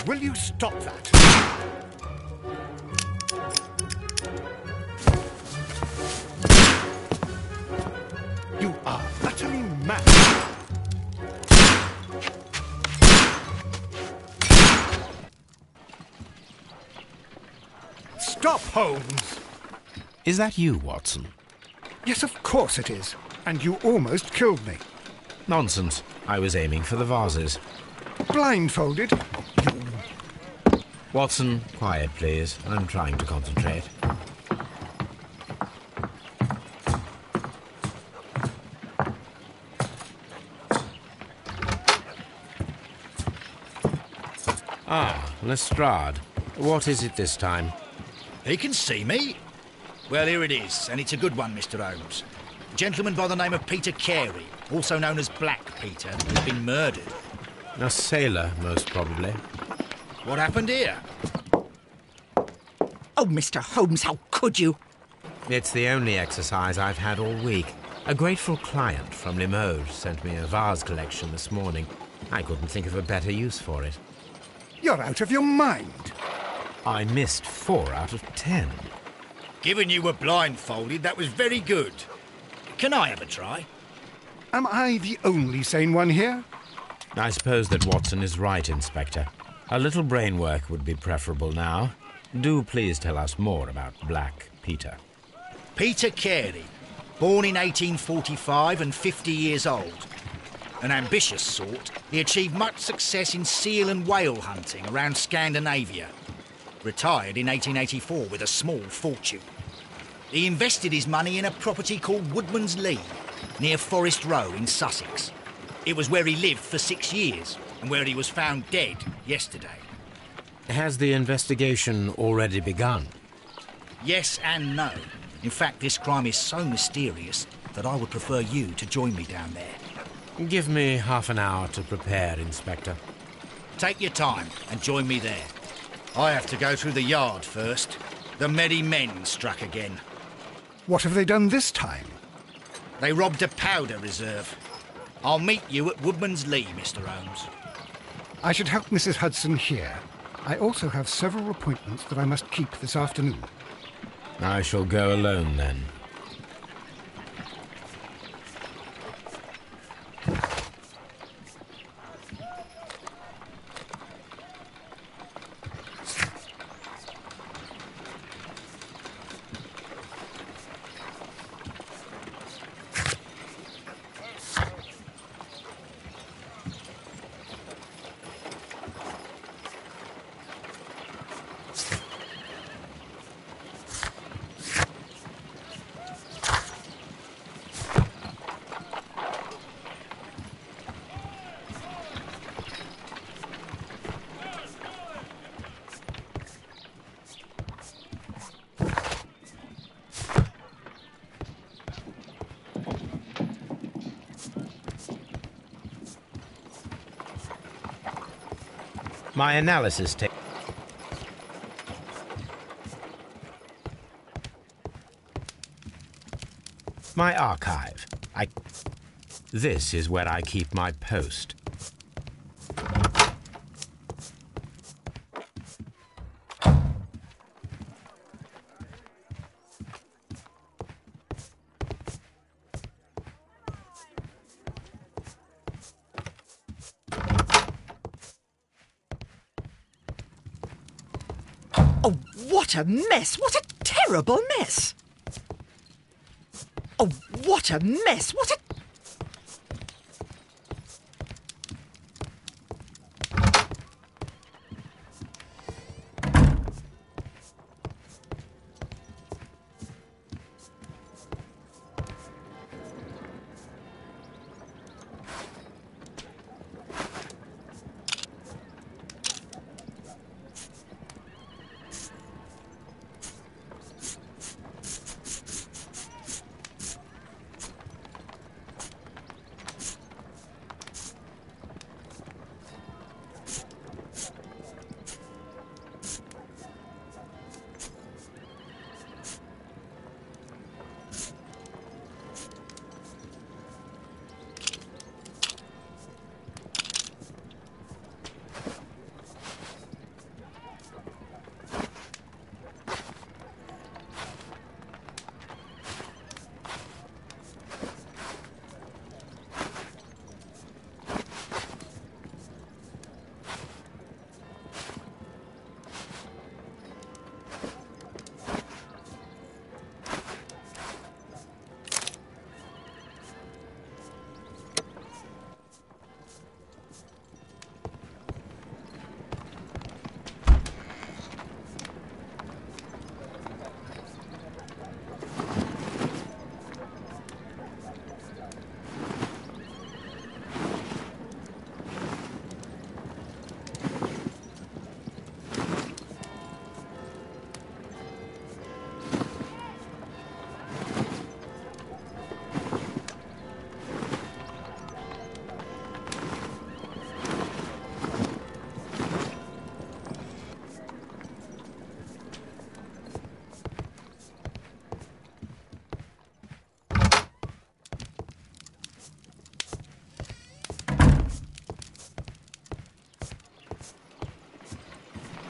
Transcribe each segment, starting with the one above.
Will you stop that? You are utterly mad. Stop, Holmes! Is that you, Watson? Yes, of course it is. And you almost killed me. Nonsense. I was aiming for the vases. Blindfolded? Watson, quiet, please. I'm trying to concentrate. Ah, Lestrade. What is it this time? He can see me. Well, here it is, and it's a good one, Mr. Holmes. A gentleman by the name of Peter Carey, also known as Black Peter, has been murdered. A sailor, most probably. What happened here? Oh, Mr. Holmes, how could you? It's the only exercise I've had all week. A grateful client from Limoges sent me a vase collection this morning. I couldn't think of a better use for it. You're out of your mind. I missed 4 out of 10. Given you were blindfolded, that was very good. Can I have a try? Am I the only sane one here? I suppose that Watson is right, Inspector. A little brain work would be preferable now. Do please tell us more about Black Peter. Peter Carey, born in 1845 and 50 years old. An ambitious sort, he achieved much success in seal and whale hunting around Scandinavia. Retired in 1884 with a small fortune. He invested his money in a property called Woodman's Lee, near Forest Row in Sussex. It was where he lived for 6 years and where he was found dead yesterday. Has the investigation already begun? Yes and no. In fact, this crime is so mysterious that I would prefer you to join me down there. Give me half an hour to prepare, Inspector. Take your time and join me there. I have to go through the yard first. The merry men struck again. What have they done this time? They robbed a powder reserve. I'll meet you at Woodman's Lee, Mr. Holmes. I should help Mrs. Hudson here. I also have several appointments that I must keep this afternoon. I shall go alone, then. My analysis takes... My archive. This is where I keep my post. Oh, what a mess! What a terrible mess! Oh, what a mess! What a...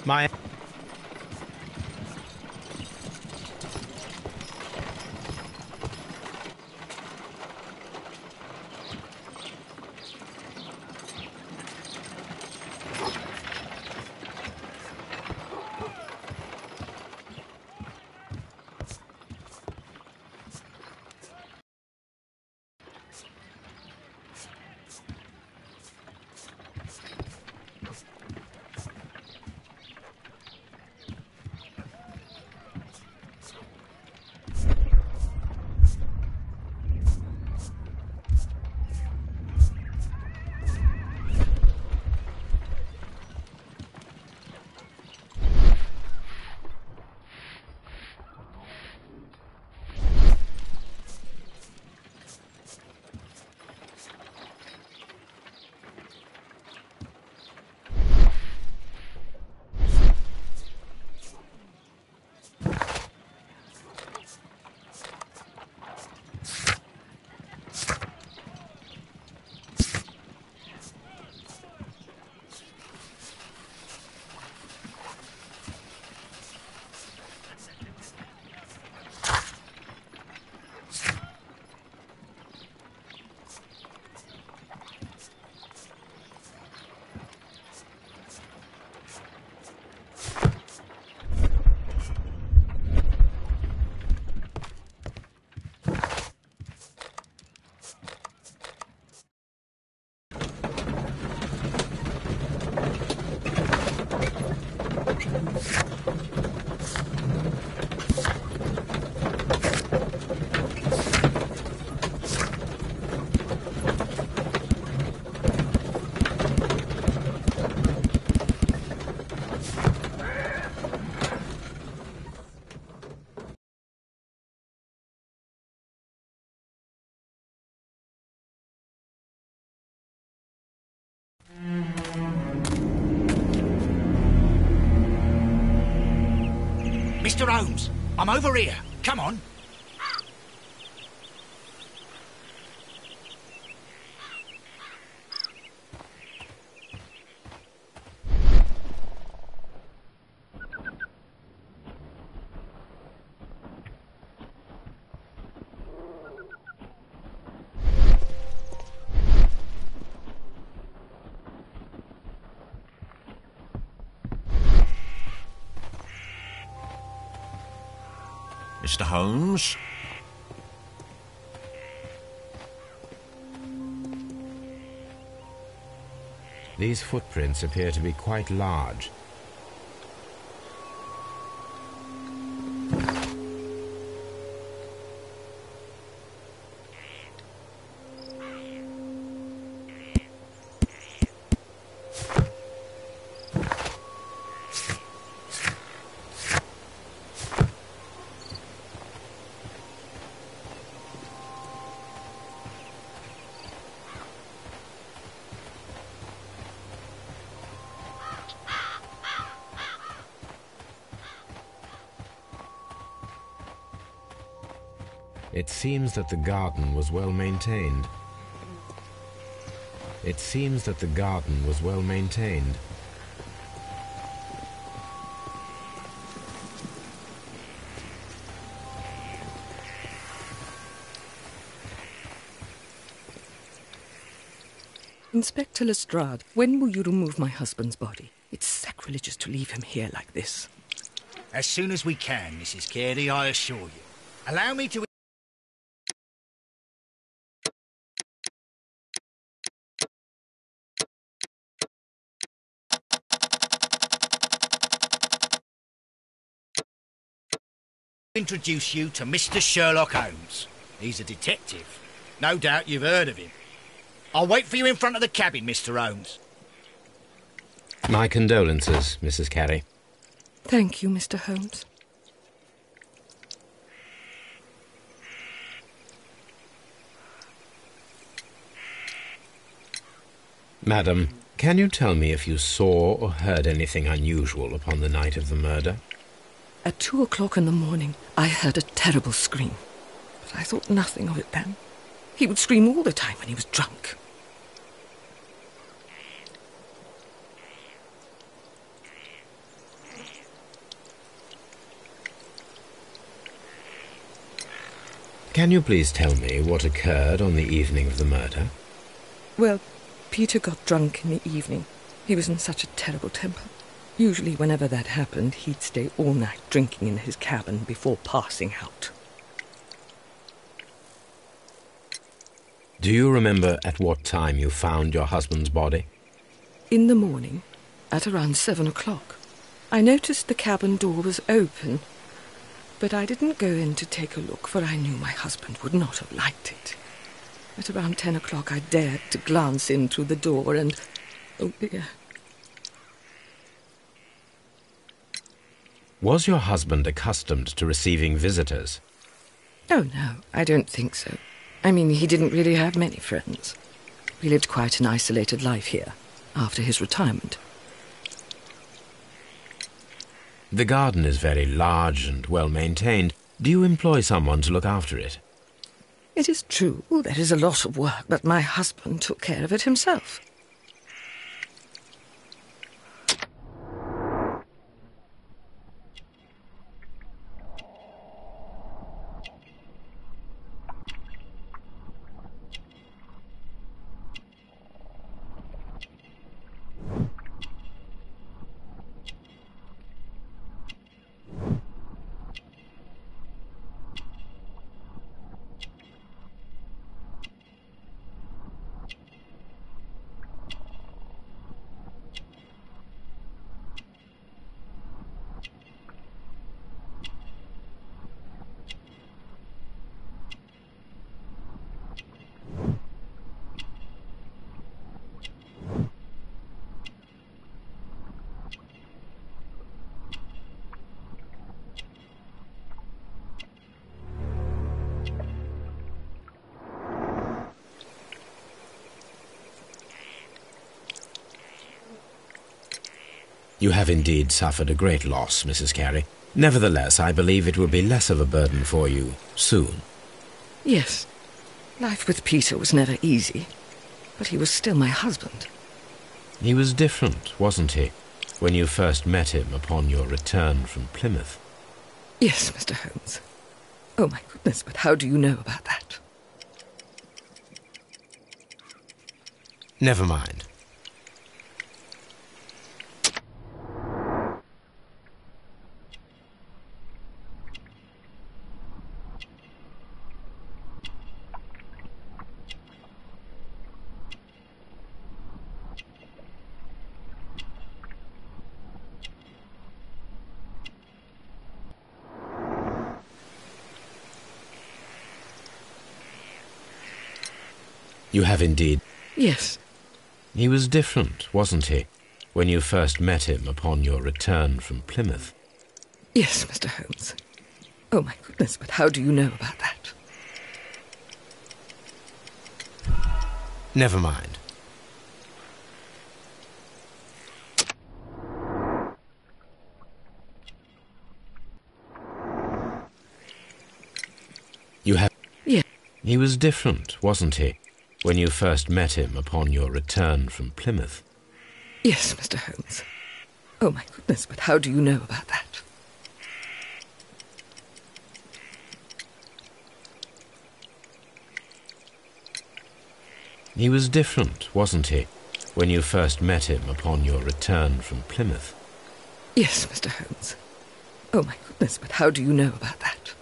My... Mr. Holmes, I'm over here. Come on. Mr. Holmes? These footprints appear to be quite large. It seems that the garden was well maintained. It seems that the garden was well maintained. Inspector Lestrade, when will you remove my husband's body? It's sacrilegious to leave him here like this. As soon as we can, Mrs. Carey, I assure you. Allow me to... introduce you to Mr. Sherlock Holmes. He's a detective. No doubt you've heard of him. I'll wait for you in front of the cabin, Mr. Holmes. My condolences, Mrs. Carey. Thank you, Mr. Holmes. Madam, can you tell me if you saw or heard anything unusual upon the night of the murder? At 2 o'clock in the morning, I heard a terrible scream. But I thought nothing of it then. He would scream all the time when he was drunk. Can you please tell me what occurred on the evening of the murder? Well, Peter got drunk in the evening. He was in such a terrible temper. Usually whenever that happened, he'd stay all night drinking in his cabin before passing out. Do you remember at what time you found your husband's body? In the morning, at around 7 o'clock. I noticed the cabin door was open, but I didn't go in to take a look, for I knew my husband would not have liked it. At around 10 o'clock I dared to glance in through the door and... oh dear. Was your husband accustomed to receiving visitors? Oh no, I don't think so. I mean, he didn't really have many friends. We lived quite an isolated life here, after his retirement. The garden is very large and well maintained. Do you employ someone to look after it? It is true, there is a lot of work, but my husband took care of it himself. You have indeed suffered a great loss, Mrs. Carey. Nevertheless, I believe it will be less of a burden for you soon. Yes, life with Peter was never easy, but he was still my husband. He was different, wasn't he, when you first met him upon your return from Plymouth? Yes, Mr. Holmes. Oh my goodness, but how do you know about that? Never mind. You have indeed. Yes. He was different, wasn't he, when you first met him upon your return from Plymouth? Yes, Mr. Holmes. Oh my goodness, but how do you know about that? Never mind. You have... Yes. He was different, wasn't he, when you first met him upon your return from Plymouth? Yes, Mr. Holmes. Oh my goodness, but how do you know about that? He was different, wasn't he, when you first met him upon your return from Plymouth? Yes, Mr. Holmes. Oh my goodness, but how do you know about that?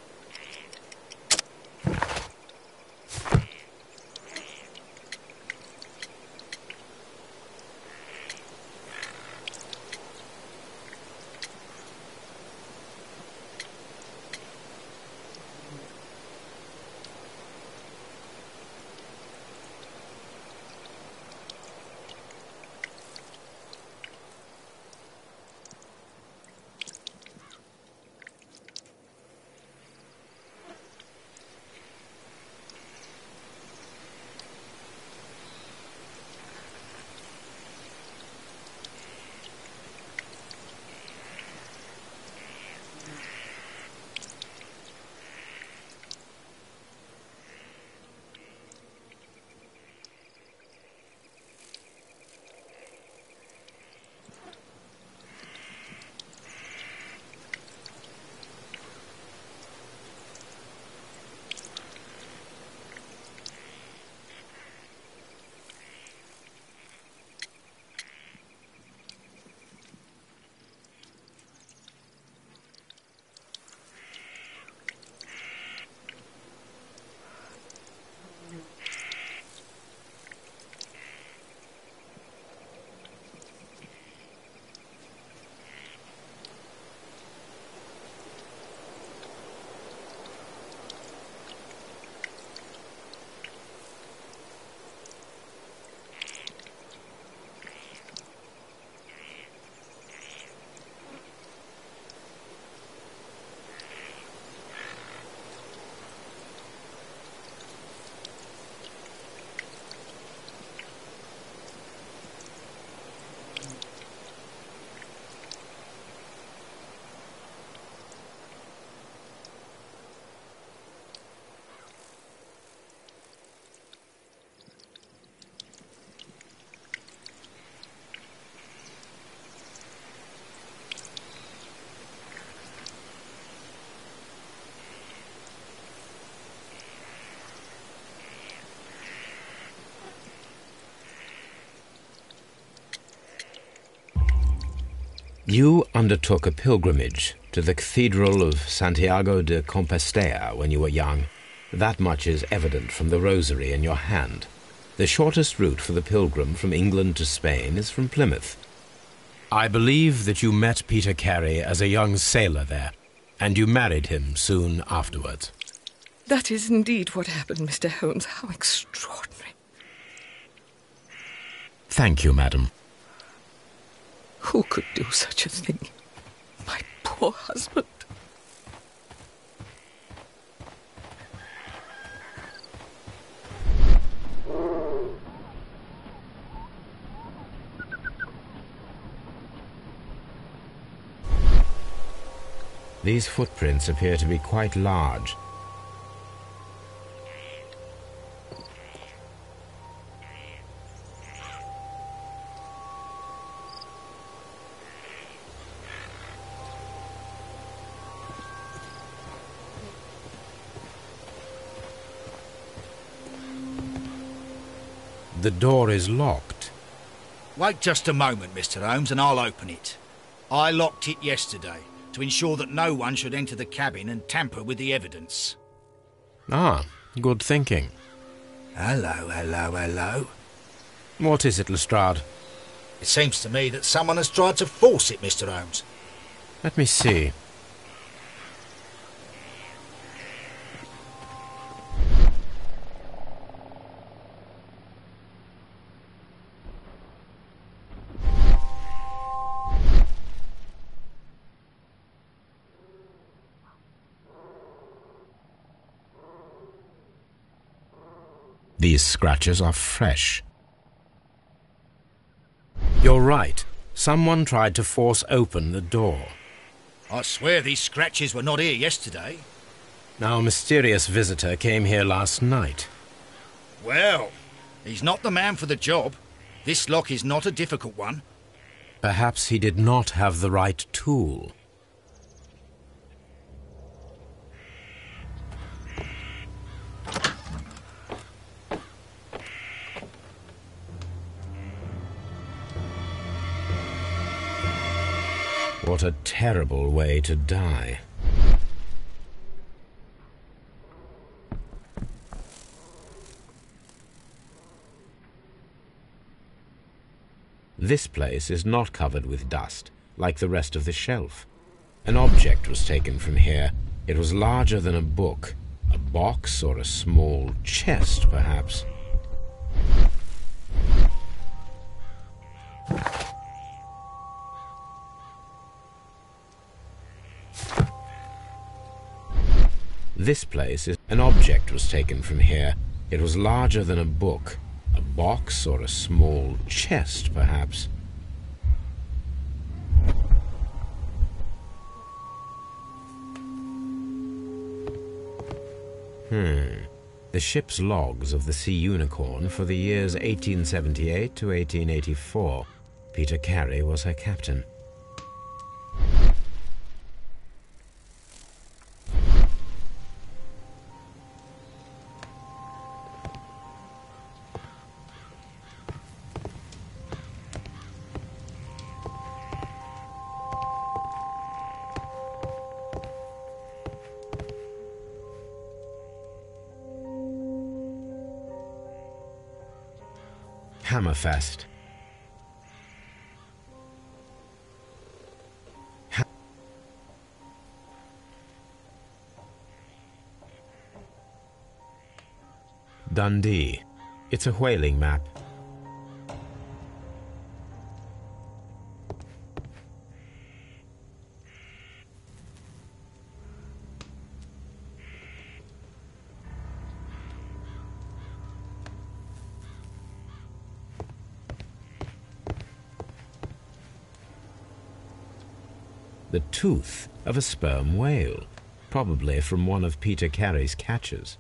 You undertook a pilgrimage to the Cathedral of Santiago de Compostela when you were young. That much is evident from the rosary in your hand. The shortest route for the pilgrim from England to Spain is from Plymouth. I believe that you met Peter Carey as a young sailor there, and you married him soon afterwards. That is indeed what happened, Mr. Holmes. How extraordinary. Thank you, madam. Who could do such a thing? My poor husband. These footprints appear to be quite large. The door is locked. Wait just a moment, Mr. Holmes, and I'll open it. I locked it yesterday to ensure that no one should enter the cabin and tamper with the evidence. Ah, good thinking. Hello, hello, hello. What is it, Lestrade? It seems to me that someone has tried to force it, Mr. Holmes. Let me see. These scratches are fresh. You're right. Someone tried to force open the door. I swear these scratches were not here yesterday. Now, a mysterious visitor came here last night. Well, he's not the man for the job. This lock is not a difficult one. Perhaps he did not have the right tool. What a terrible way to die. This place is not covered with dust, like the rest of the shelf. An object was taken from here. It was larger than a book, a box or a small chest, perhaps. This place is... An object was taken from here. It was larger than a book, a box or a small chest, perhaps. The ship's logs of the Sea Unicorn for the years 1878 to 1884. Peter Carey was her captain. Hammerfest. Dundee. It's a whaling map. The tooth of a sperm whale, probably from one of Peter Carey's catches.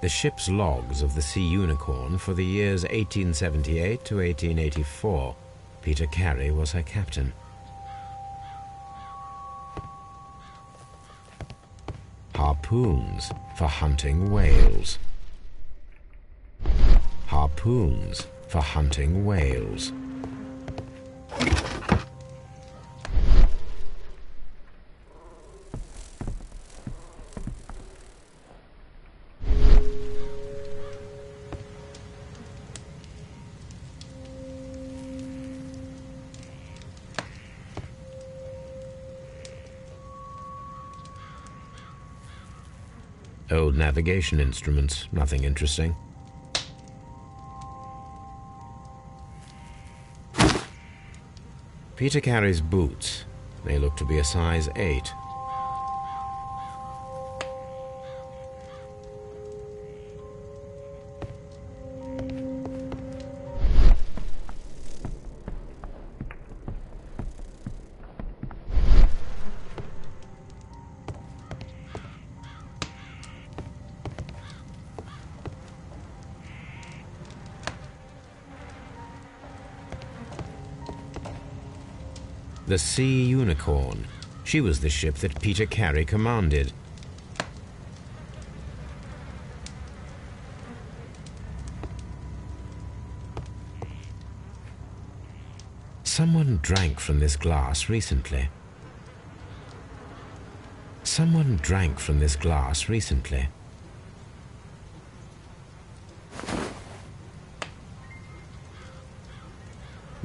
The ship's logs of the Sea Unicorn for the years 1878 to 1884. Peter Carey was her captain. harpoons for hunting whales. Harpoons for hunting whales. Old navigation instruments, nothing interesting. Peter Carey's boots. They look to be a size 8. The Sea Unicorn. She was the ship that Peter Carey commanded. Someone drank from this glass recently. Someone drank from this glass recently.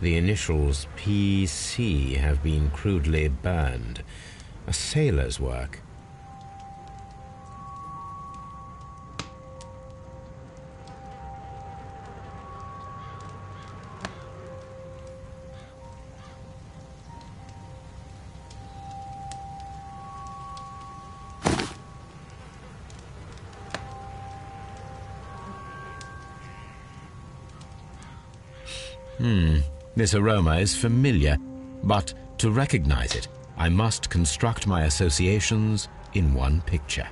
The initials PC have been crudely burned. A sailor's work. This aroma is familiar, but to recognize it, I must construct my associations in one picture.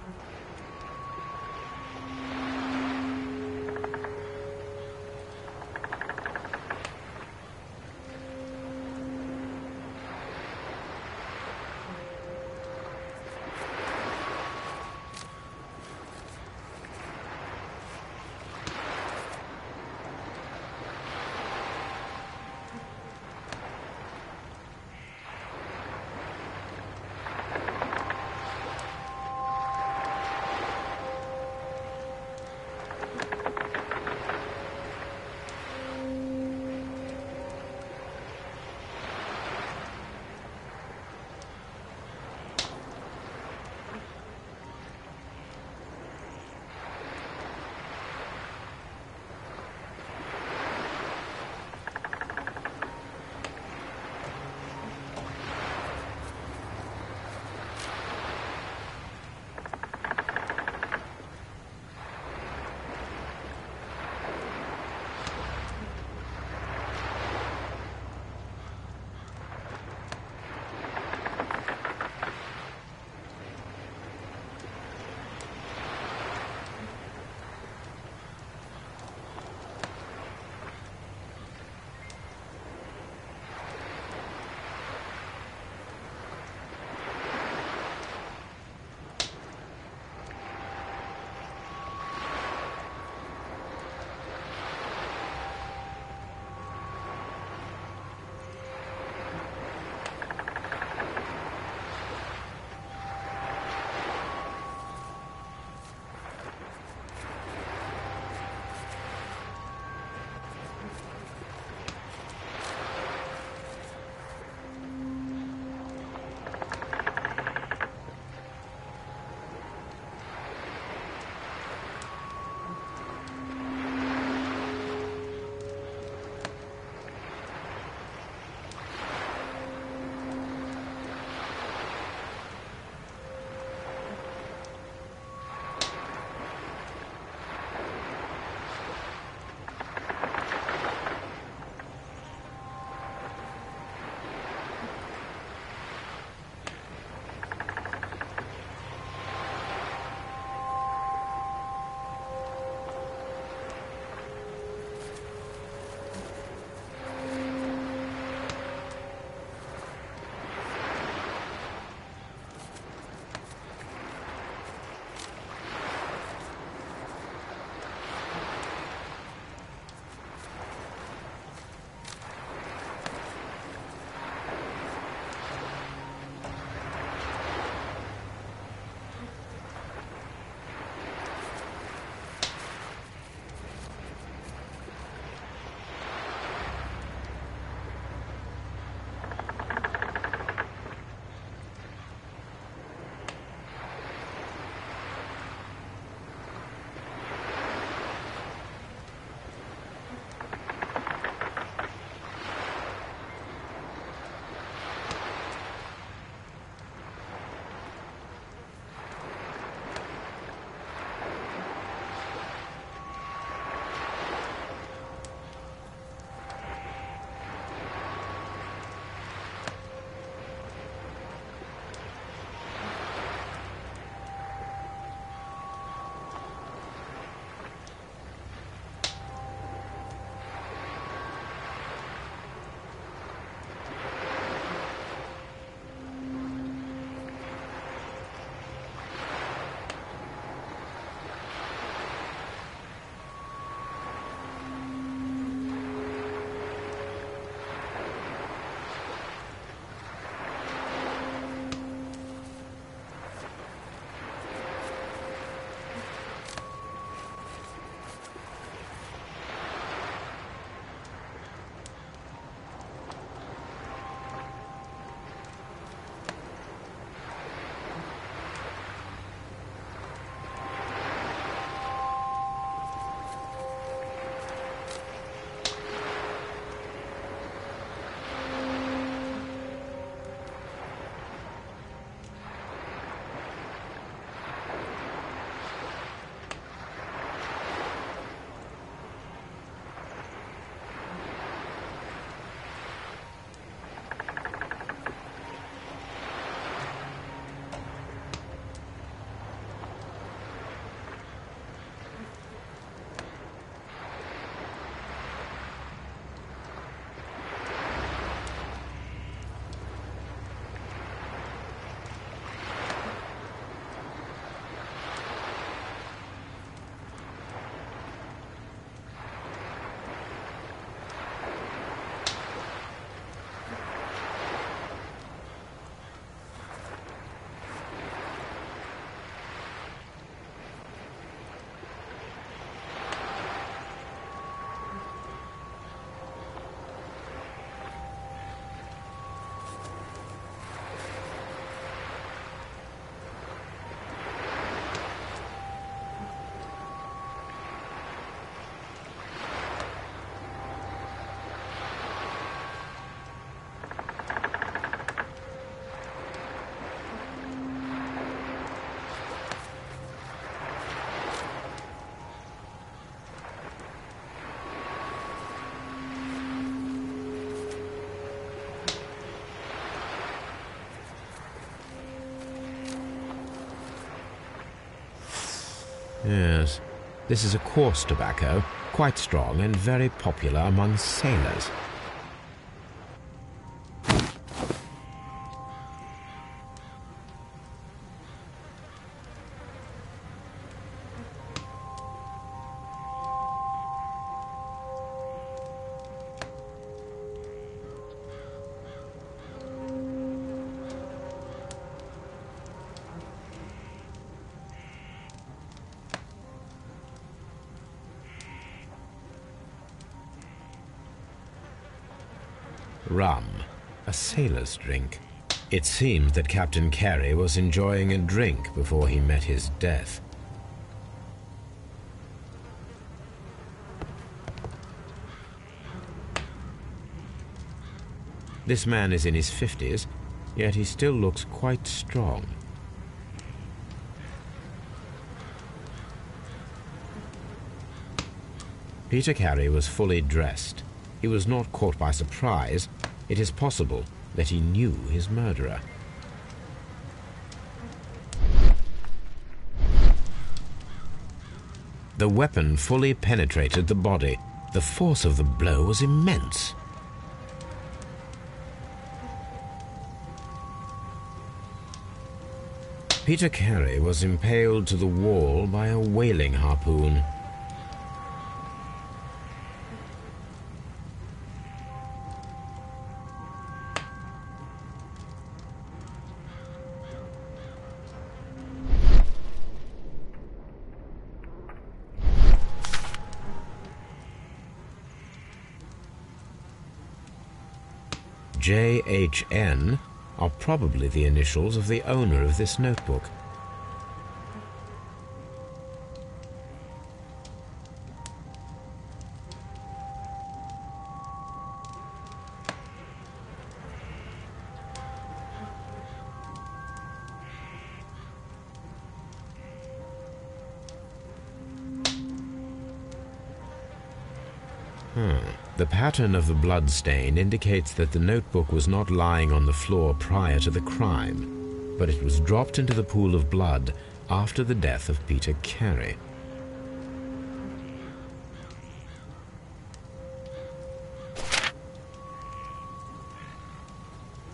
Yes, this is a coarse tobacco, quite strong and very popular among sailors. Rum, a sailor's drink. It seems that Captain Carey was enjoying a drink before he met his death. This man is in his 50s, yet he still looks quite strong. Peter Carey was fully dressed. He was not caught by surprise. It is possible that he knew his murderer. The weapon fully penetrated the body. The force of the blow was immense. Peter Carey was impaled to the wall by a whaling harpoon. JHN are probably the initials of the owner of this notebook. The pattern of the blood stain indicates that the notebook was not lying on the floor prior to the crime, but it was dropped into the pool of blood after the death of Peter Carey.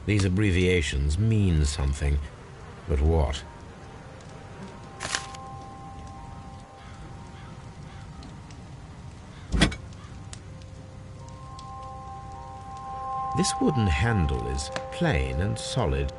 These abbreviations mean something, but what? This wooden handle is plain and solid.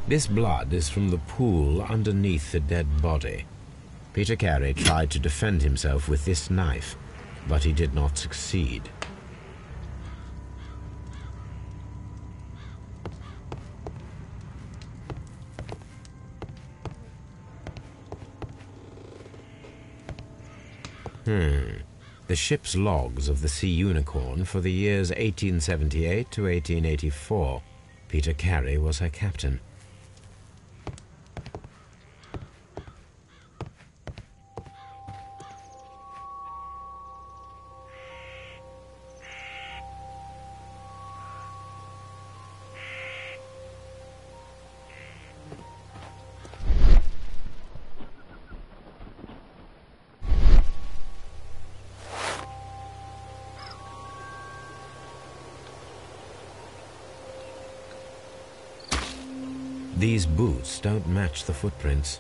This blood is from the pool underneath the dead body. Peter Carey tried to defend himself with this knife, but he did not succeed. The ship's logs of the Sea Unicorn for the years 1878 to 1884. Peter Carey was her captain. These boots don't match the footprints.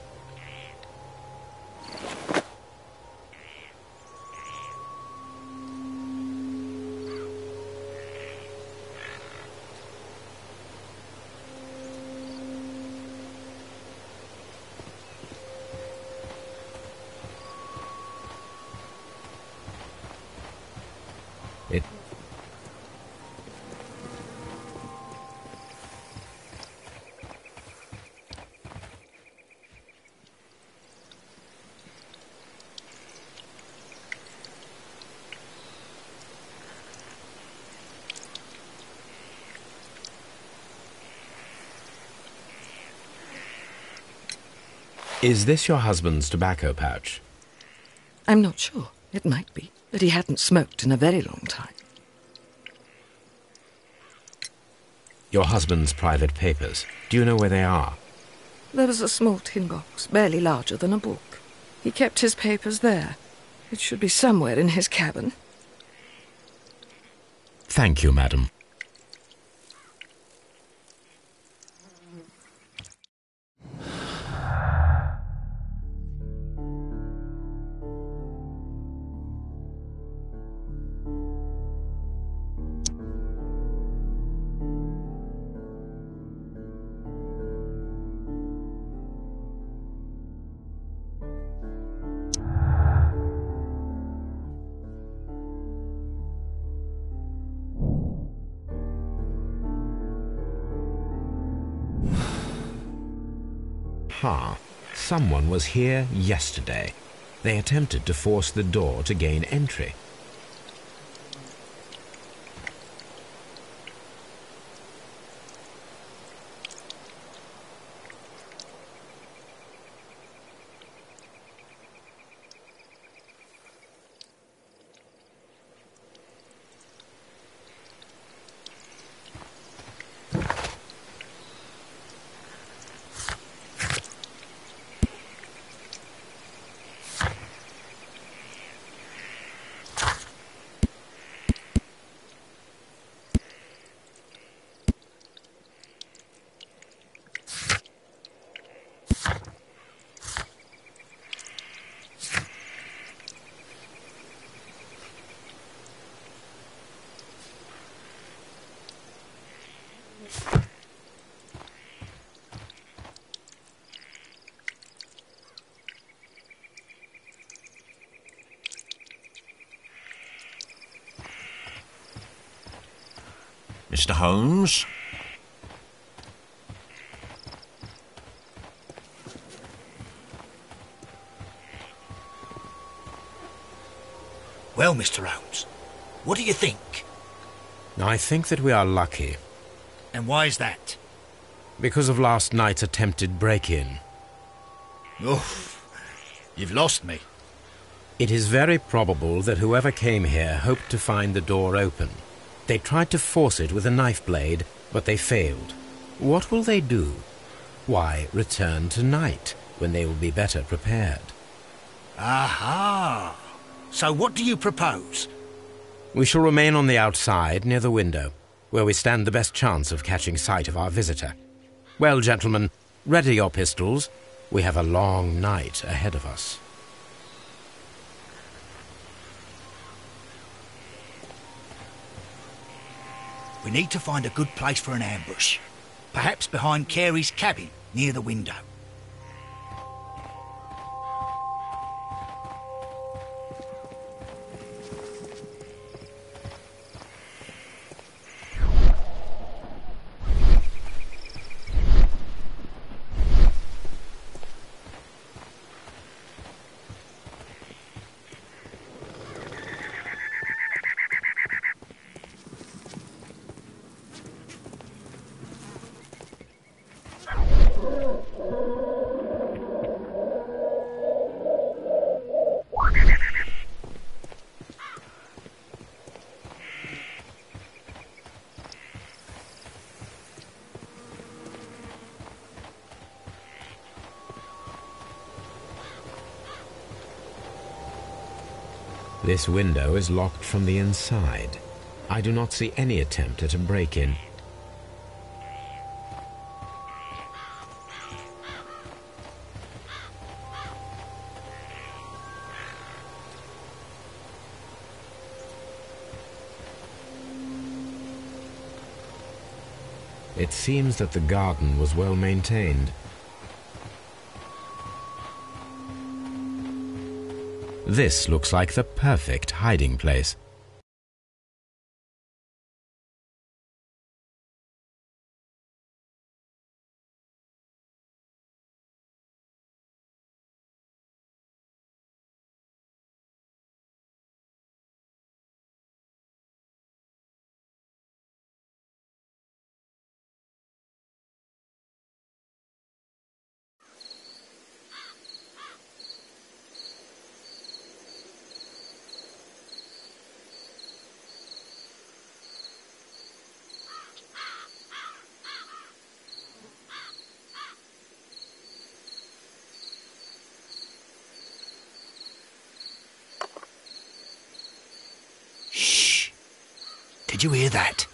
Is this your husband's tobacco pouch? I'm not sure. It might be, but he hadn't smoked in a very long time. Your husband's private papers. Do you know where they are? There was a small tin box, barely larger than a book. He kept his papers there. It should be somewhere in his cabin. Thank you, madam. Someone was here yesterday. They attempted to force the door to gain entry. Mr. Holmes? Well, Mr. Holmes, what do you think? I think that we are lucky, And why is that? because of last night's attempted break-in. Oof, you've lost me. It is very probable that whoever came here hoped to find the door open. They tried to force it with a knife blade, but they failed. What will they do? Why, return tonight, when they will be better prepared. Aha! So what do you propose? We shall remain on the outside, near the window, where we stand the best chance of catching sight of our visitor. Well, gentlemen, ready your pistols. We have a long night ahead of us. We need to find a good place for an ambush. Perhaps behind Carey's cabin, near the window. This window is locked from the inside. I do not see any attempt at a break-in. It seems that the garden was well maintained. This looks like the perfect hiding place. Did you hear that?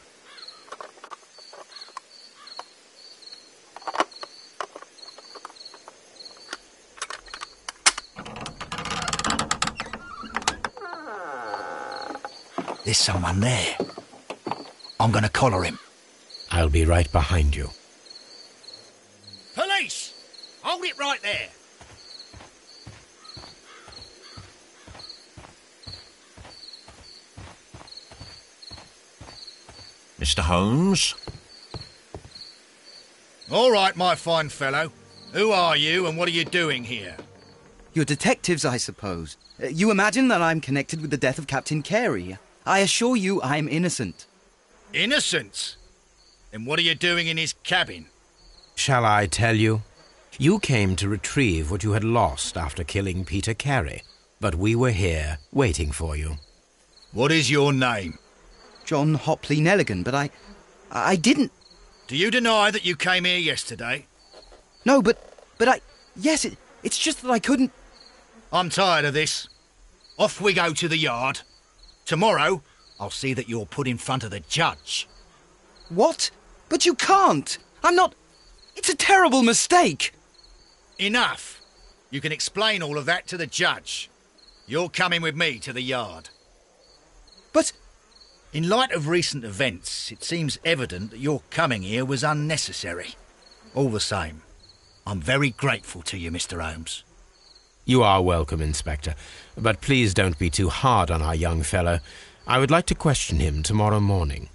There's someone there. I'm going to collar him. I'll be right behind you. Police! Hold it right there. Mr. Holmes? All right, my fine fellow. Who are you and what are you doing here? You're detectives, I suppose. You imagine that I'm connected with the death of Captain Carey. I assure you I'm innocent. Innocent? Then what are you doing in his cabin? Shall I tell you? You came to retrieve what you had lost after killing Peter Carey, but we were here waiting for you. What is your name? John Hopley Nelligan, but I didn't... Do you deny that you came here yesterday? No, but yes, it's just that I couldn't... I'm tired of this. Off we go to the yard. Tomorrow, I'll see that you're put in front of the judge. What? But you can't! I'm not... It's a terrible mistake! Enough. You can explain all of that to the judge. You're coming with me to the yard. But... In light of recent events, it seems evident that your coming here was unnecessary. All the same, I'm very grateful to you, Mr. Holmes. You are welcome, Inspector, but please don't be too hard on our young fellow. I would like to question him tomorrow morning.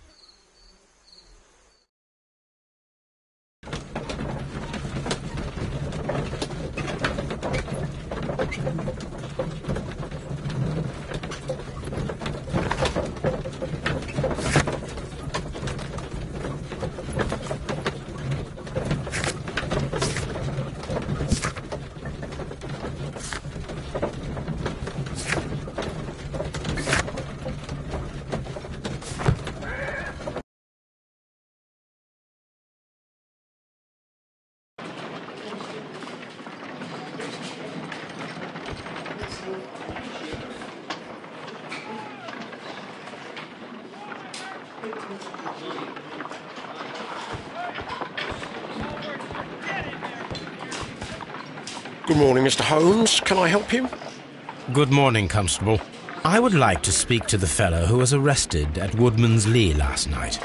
Good morning, Mr. Holmes. Can I help you? Good morning, Constable. I would like to speak to the fellow who was arrested at Woodman's Lee last night.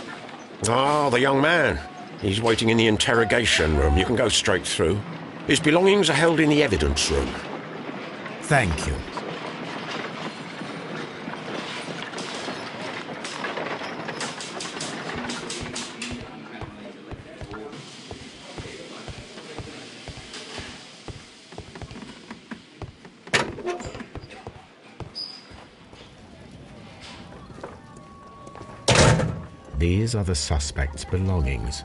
Ah, the young man. He's waiting in the interrogation room. You can go straight through. His belongings are held in the evidence room. Thank you. These are the suspect's belongings.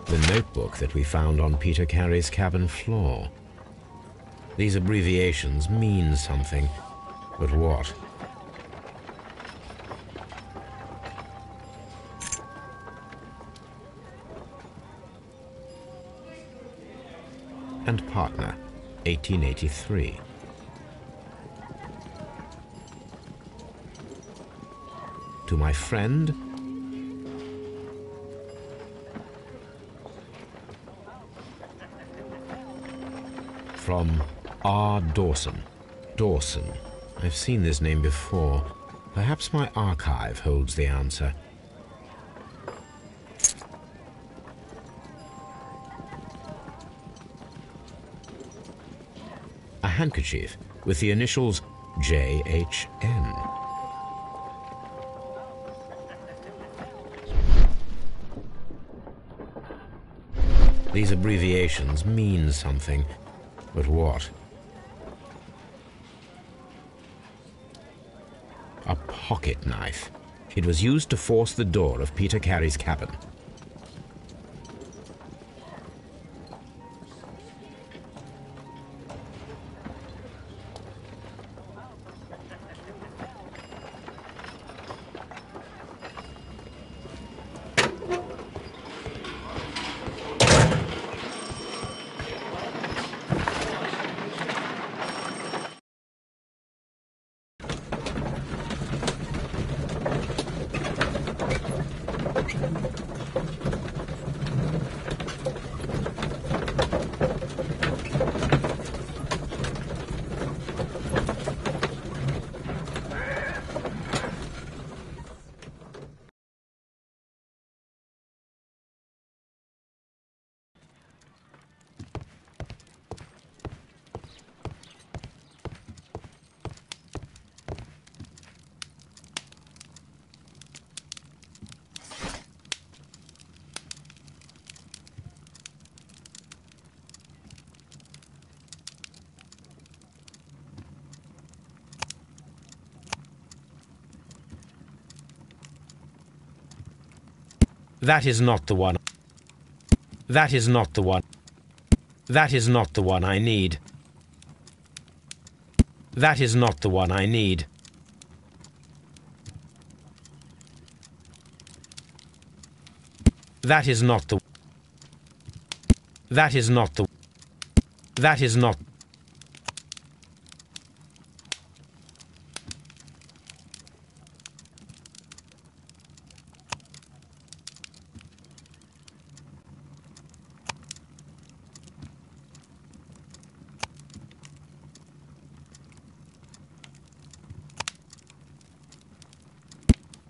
The notebook that we found on Peter Carey's cabin floor. These abbreviations mean something, but what? And partner, 1883. To my friend, from R. Dawson. Dawson. I've seen this name before. Perhaps my archive holds the answer. A handkerchief with the initials J.H.N. These abbreviations mean something, but what? A pocket knife. It was used to force the door of Peter Carey's cabin. That is not the one. That is not the one. That is not the one I need. That is not the one I need. That is not the... That is not the... That is not...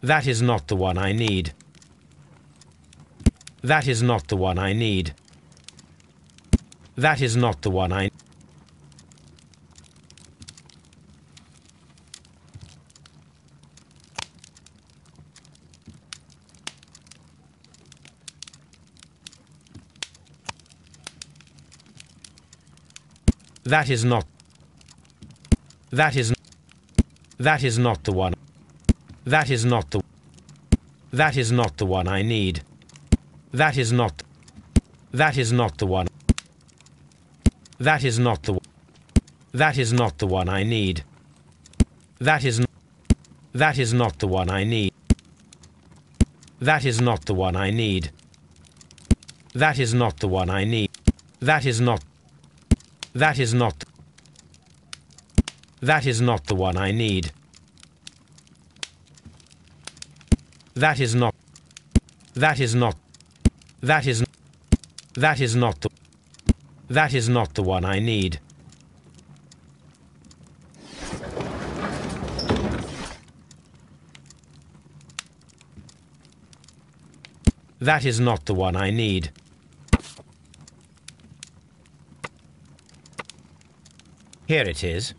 That is not the one I need. That is not the one I need. That is not the one I... That is not... That is... That is not the one... That is not the... That is not the one I need. That is not... That is not the one... That is not the... That is not the one I need. That is... That is not the one I need. That is not the one I need. That is not the one I need. That is not... That is not... That is not the one I need. That is not... That is not... That is... That is not the... That is not the one I need. That is not the one I need. Here it is.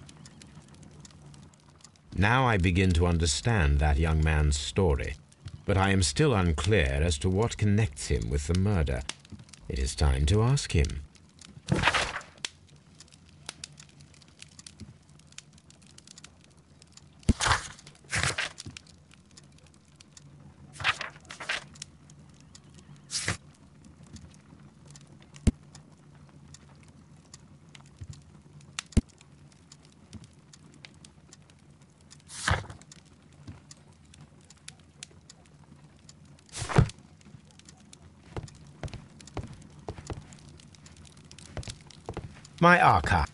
Now I begin to understand that young man's story, but I am still unclear as to what connects him with the murder. It is time to ask him. My archive.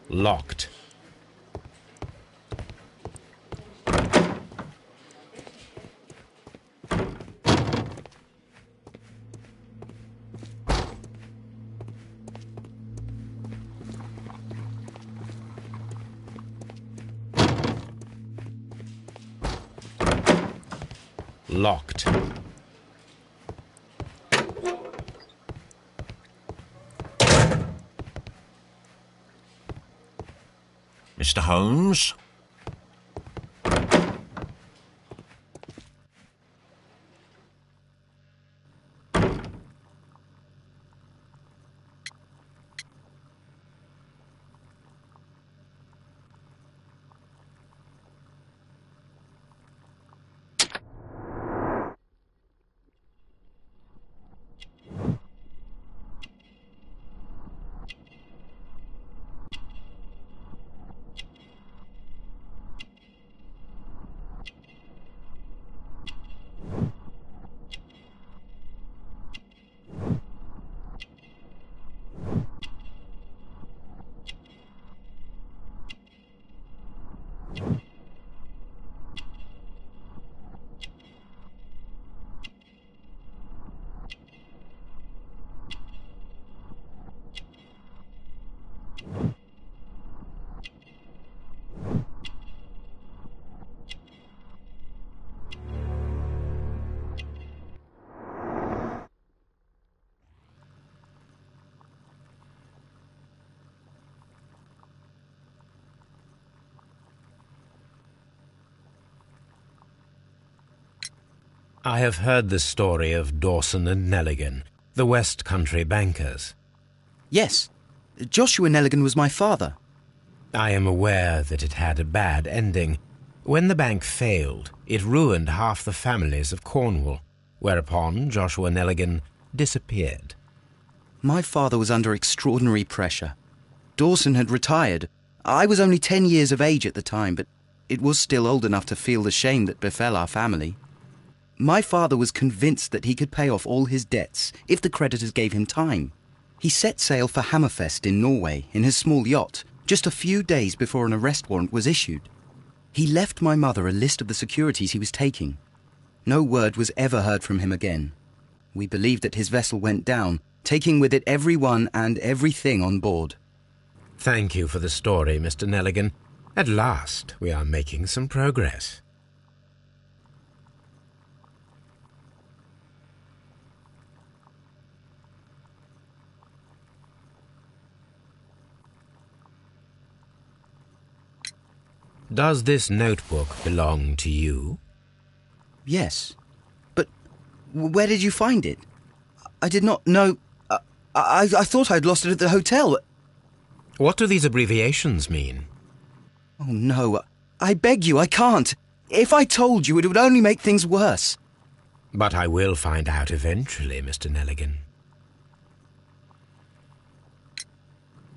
Locked. Locked. Mr. Holmes? I have heard the story of Dawson and Nelligan, the West Country bankers. Yes, Joshua Nelligan was my father. I am aware that it had a bad ending. When the bank failed, it ruined half the families of Cornwall, whereupon Joshua Nelligan disappeared. My father was under extraordinary pressure. Dawson had retired. I was only 10 years of age at the time, but it was still old enough to feel the shame that befell our family. My father was convinced that he could pay off all his debts if the creditors gave him time. He set sail for Hammerfest in Norway in his small yacht just a few days before an arrest warrant was issued. He left my mother a list of the securities he was taking. No word was ever heard from him again. We believe that his vessel went down, taking with it everyone and everything on board. Thank you for the story, Mr. Nelligan. At last, we are making some progress. Does this notebook belong to you? Yes. But where did you find it? I did not know... I thought I'd lost it at the hotel. What do these abbreviations mean? Oh, no. I beg you, I can't. If I told you, it would only make things worse. But I will find out eventually, Mr. Nelligan.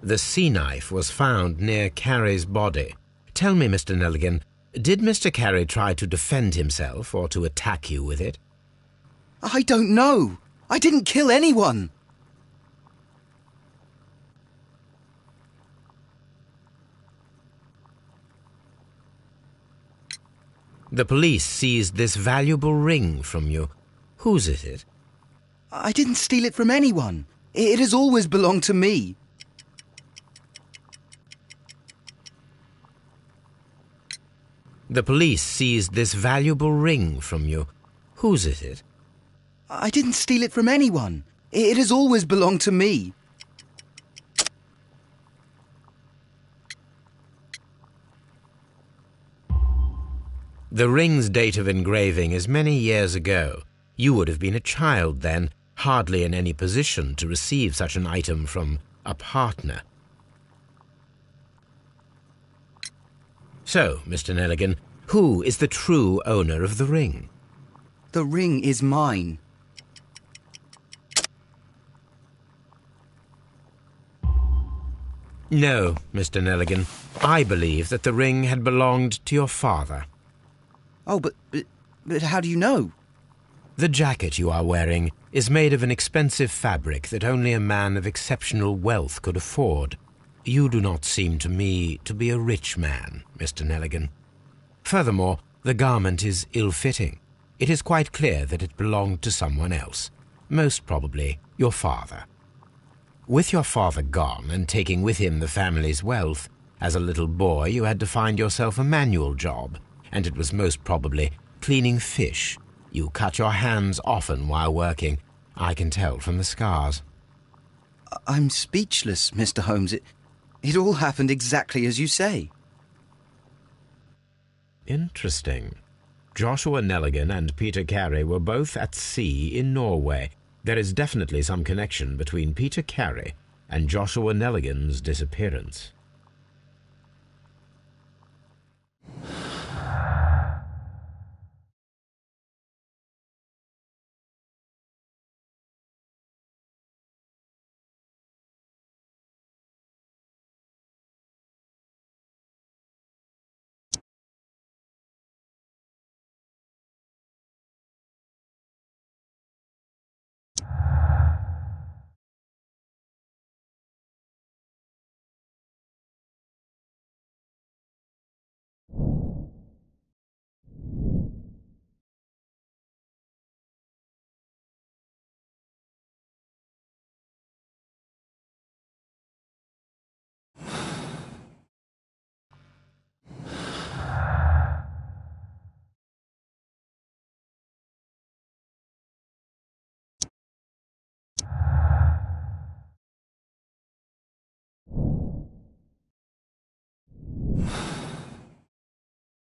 The sea knife was found near Carey's body. Tell me, Mr. Nelligan, did Mr. Carey try to defend himself or to attack you with it? I don't know. I didn't kill anyone. The police seized this valuable ring from you. Whose is it? I didn't steal it from anyone. It has always belonged to me. The police seized this valuable ring from you. Whose is it? I didn't steal it from anyone. It has always belonged to me. The ring's date of engraving is many years ago. You would have been a child then, hardly in any position to receive such an item from a partner. So, Mr. Nelligan, who is the true owner of the ring? The ring is mine. No, Mr. Nelligan. I believe that the ring had belonged to your father. Oh, but how do you know? The jacket you are wearing is made of an expensive fabric that only a man of exceptional wealth could afford. You do not seem to me to be a rich man, Mr. Nelligan. Furthermore, the garment is ill-fitting. It is quite clear that it belonged to someone else, most probably your father. With your father gone and taking with him the family's wealth, as a little boy you had to find yourself a manual job, and it was most probably cleaning fish. You cut your hands often while working. I can tell from the scars. I'm speechless, Mr. Holmes. It all happened exactly as you say. Interesting. Joshua Nelligan and Peter Carey were both at sea in Norway. There is definitely some connection between Peter Carey and Joshua Nelligan's disappearance.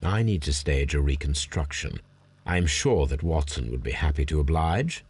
I need to stage a reconstruction. I'm sure that Watson would be happy to oblige.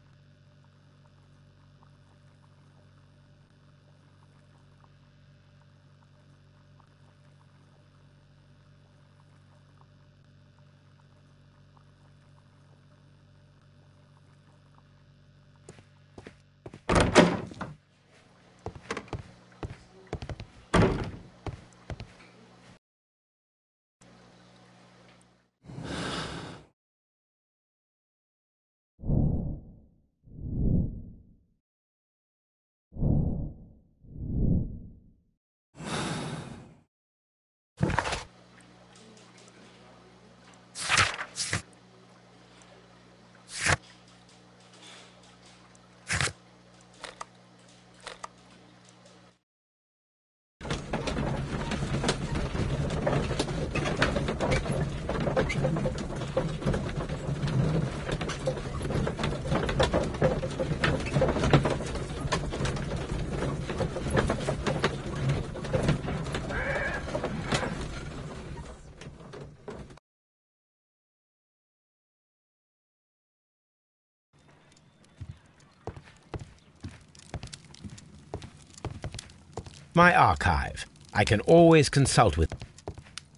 My archive. I can always consult with.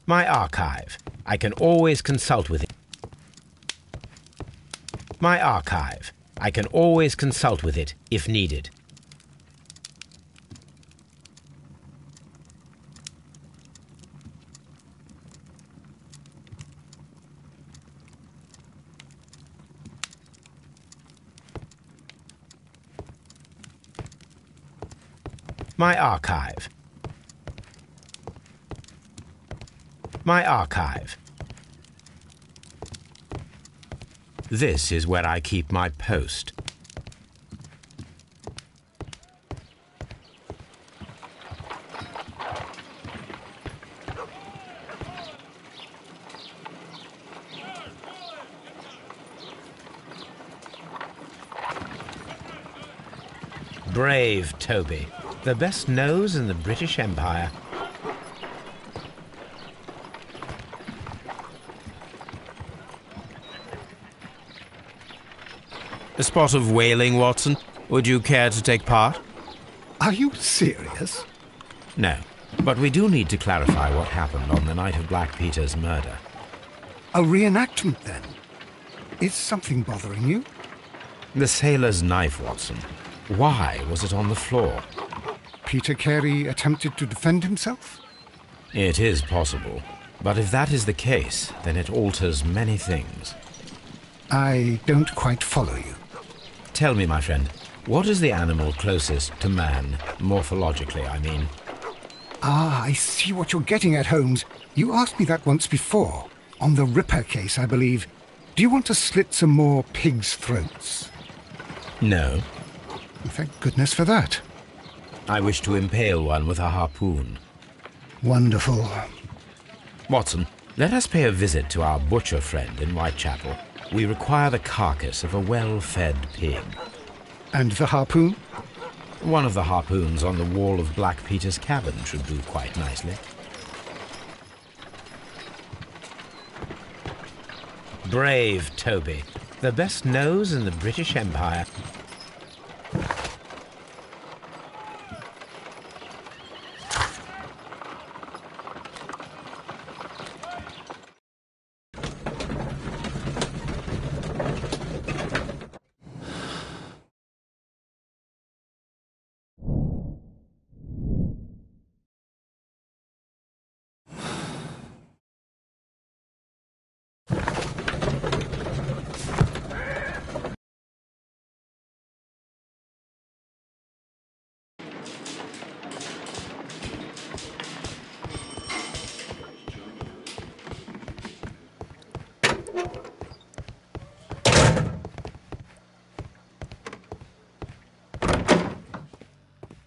My archive. I can always consult with it. My archive. I can always consult with it if needed. My archive. My archive. This is where I keep my post. Brave Toby, the best nose in the British Empire. A spot of whaling, Watson. Would you care to take part? Are you serious? No, but we do need to clarify what happened on the night of Black Peter's murder. A reenactment, then? Is something bothering you? The sailor's knife, Watson. Why was it on the floor? Peter Carey attempted to defend himself? It is possible, but if that is the case, then it alters many things. I don't quite follow you. Tell me, my friend, what is the animal closest to man, morphologically, I mean? Ah, I see what you're getting at, Holmes. You asked me that once before. On the Ripper case, I believe. Do you want to slit some more pigs' throats? No. Thank goodness for that. I wish to impale one with a harpoon. Wonderful. Watson, let us pay a visit to our butcher friend in Whitechapel. We require the carcass of a well-fed pig. And the harpoon? One of the harpoons on the wall of Black Peter's cabin should do quite nicely. Brave Toby, the best nose in the British Empire.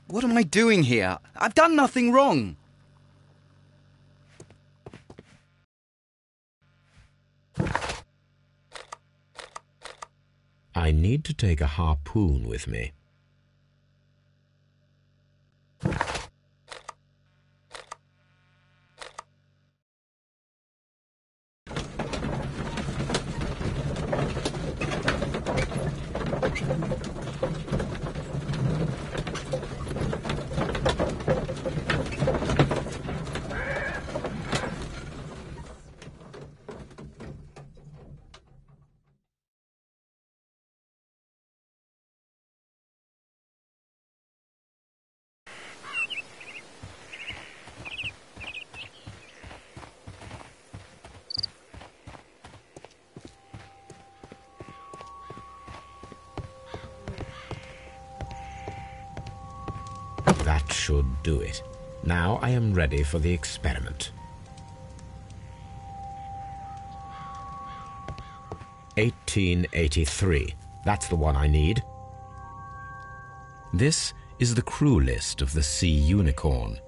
What am I doing here? I've done nothing wrong. I need to take a harpoon with me. should do it. Now I am ready for the experiment. 1883. That's the one I need. This is the crew list of the Sea Unicorn.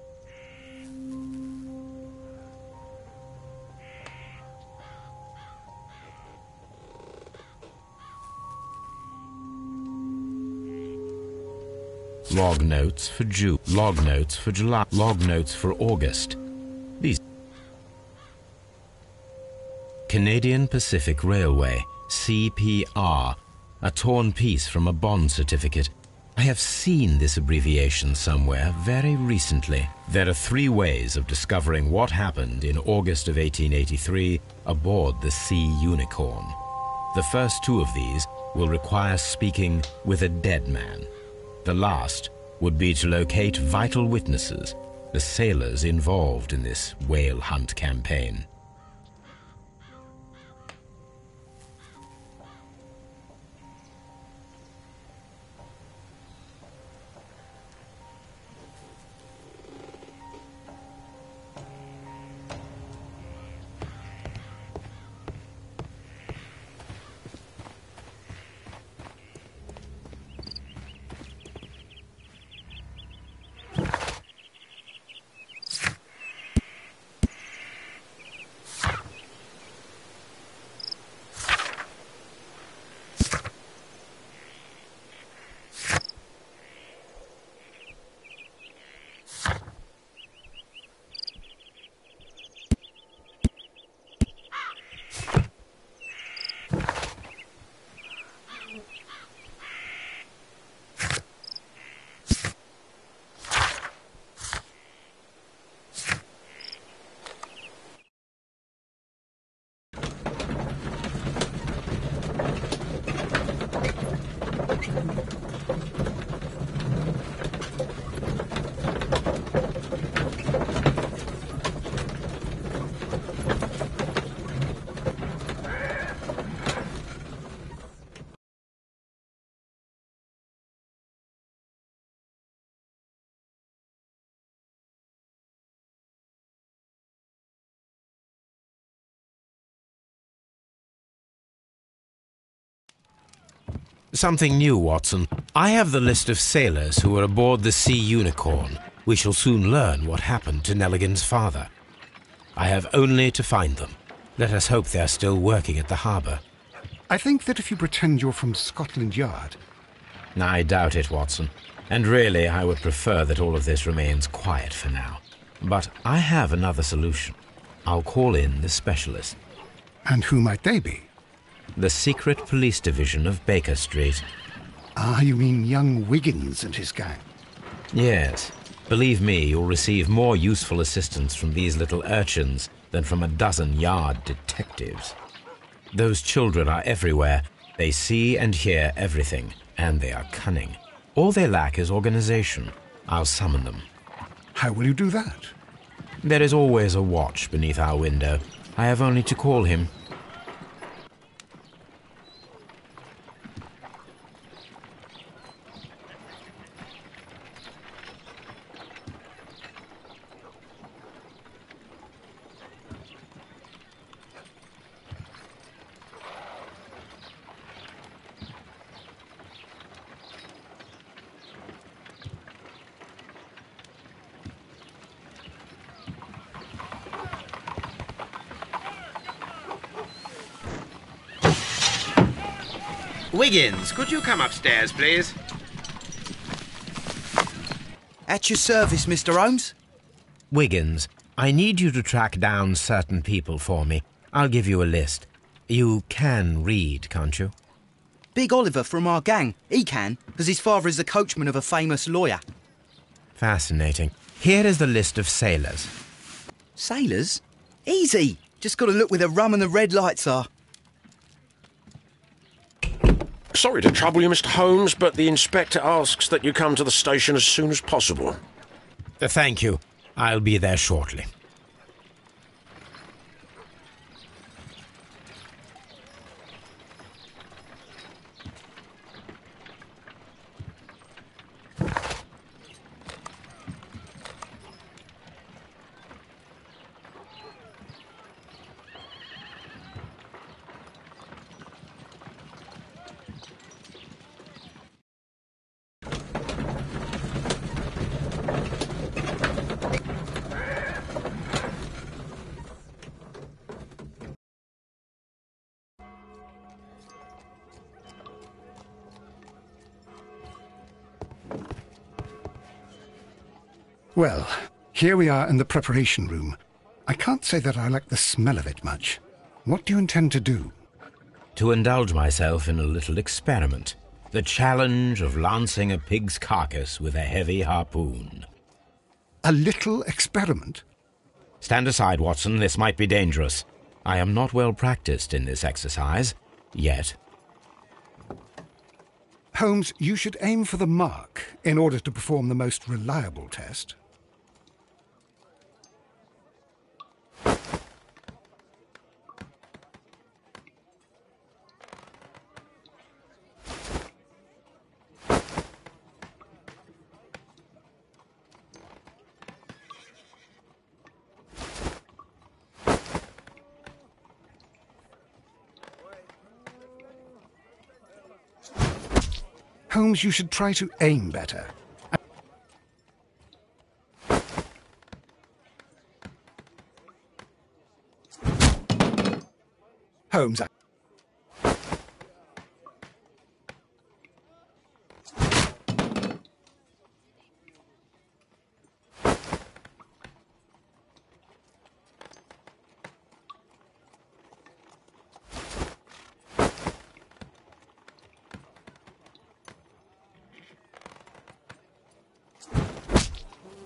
Log notes for June, log notes for July, log notes for August. These Canadian Pacific Railway, CPR, a torn piece from a bond certificate. I have seen this abbreviation somewhere very recently. There are 3 ways of discovering what happened in August of 1883 aboard the Sea Unicorn. The first 2 of these will require speaking with a dead man. The last would be to locate vital witnesses, the sailors involved in this whale hunt campaign. Something new, Watson. I have the list of sailors who were aboard the Sea Unicorn. We shall soon learn what happened to Nelligan's father. I have only to find them. Let us hope they are still working at the harbour. I think that if you pretend you're from Scotland Yard... I doubt it, Watson. And really, I would prefer that all of this remains quiet for now. But I have another solution. I'll call in the specialist. And who might they be? The secret police division of Baker Street. Ah, you mean young Wiggins and his gang? Yes. Believe me, you'll receive more useful assistance from these little urchins than from a dozen yard detectives. Those children are everywhere. They see and hear everything, and they are cunning. All they lack is organization. I'll summon them. How will you do that? There is always a watch beneath our window. I have only to call him. Wiggins, could you come upstairs, please? At your service, Mr. Holmes. Wiggins, I need you to track down certain people for me. I'll give you a list. You can read, can't you? Big Oliver from our gang. He can, because his father is the coachman of a famous lawyer. Fascinating. Here is the list of sailors. Sailors? Easy. Just got to look where the rum and the red lights are. Sorry to trouble you, Mr. Holmes, but the inspector asks that you come to the station as soon as possible. Thank you. I'll be there shortly. Well, here we are in the preparation room. I can't say that I like the smell of it much. What do you intend to do? To indulge myself in a little experiment. The challenge of lancing a pig's carcass with a heavy harpoon. A little experiment? Stand aside, Watson. This might be dangerous. I am not well practiced in this exercise. Yet. Holmes, you should aim for the mark in order to perform the most reliable test. Holmes, you should try to aim better. Holmes,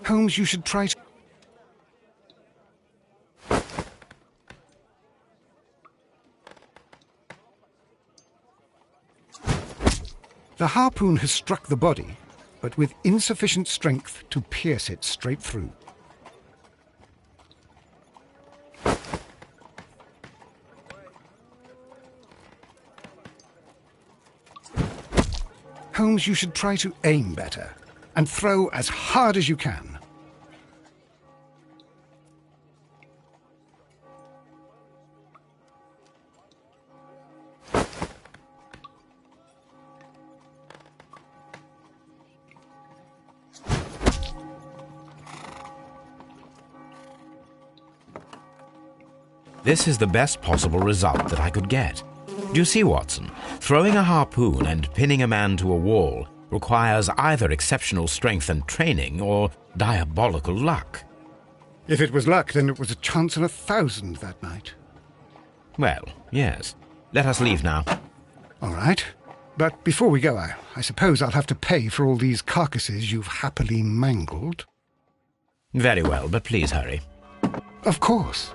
Holmes, you should try to... The harpoon has struck the body, but with insufficient strength to pierce it straight through. Holmes, you should try to aim better and throw as hard as you can. This is the best possible result that I could get. Do you see, Watson? Throwing a harpoon and pinning a man to a wall requires either exceptional strength and training or diabolical luck. If it was luck, then it was a chance in 1,000 that night. Well, yes. Let us leave now. All right. But before we go, I suppose I'll have to pay for all these carcasses you've happily mangled. Very well, but please hurry. Of course.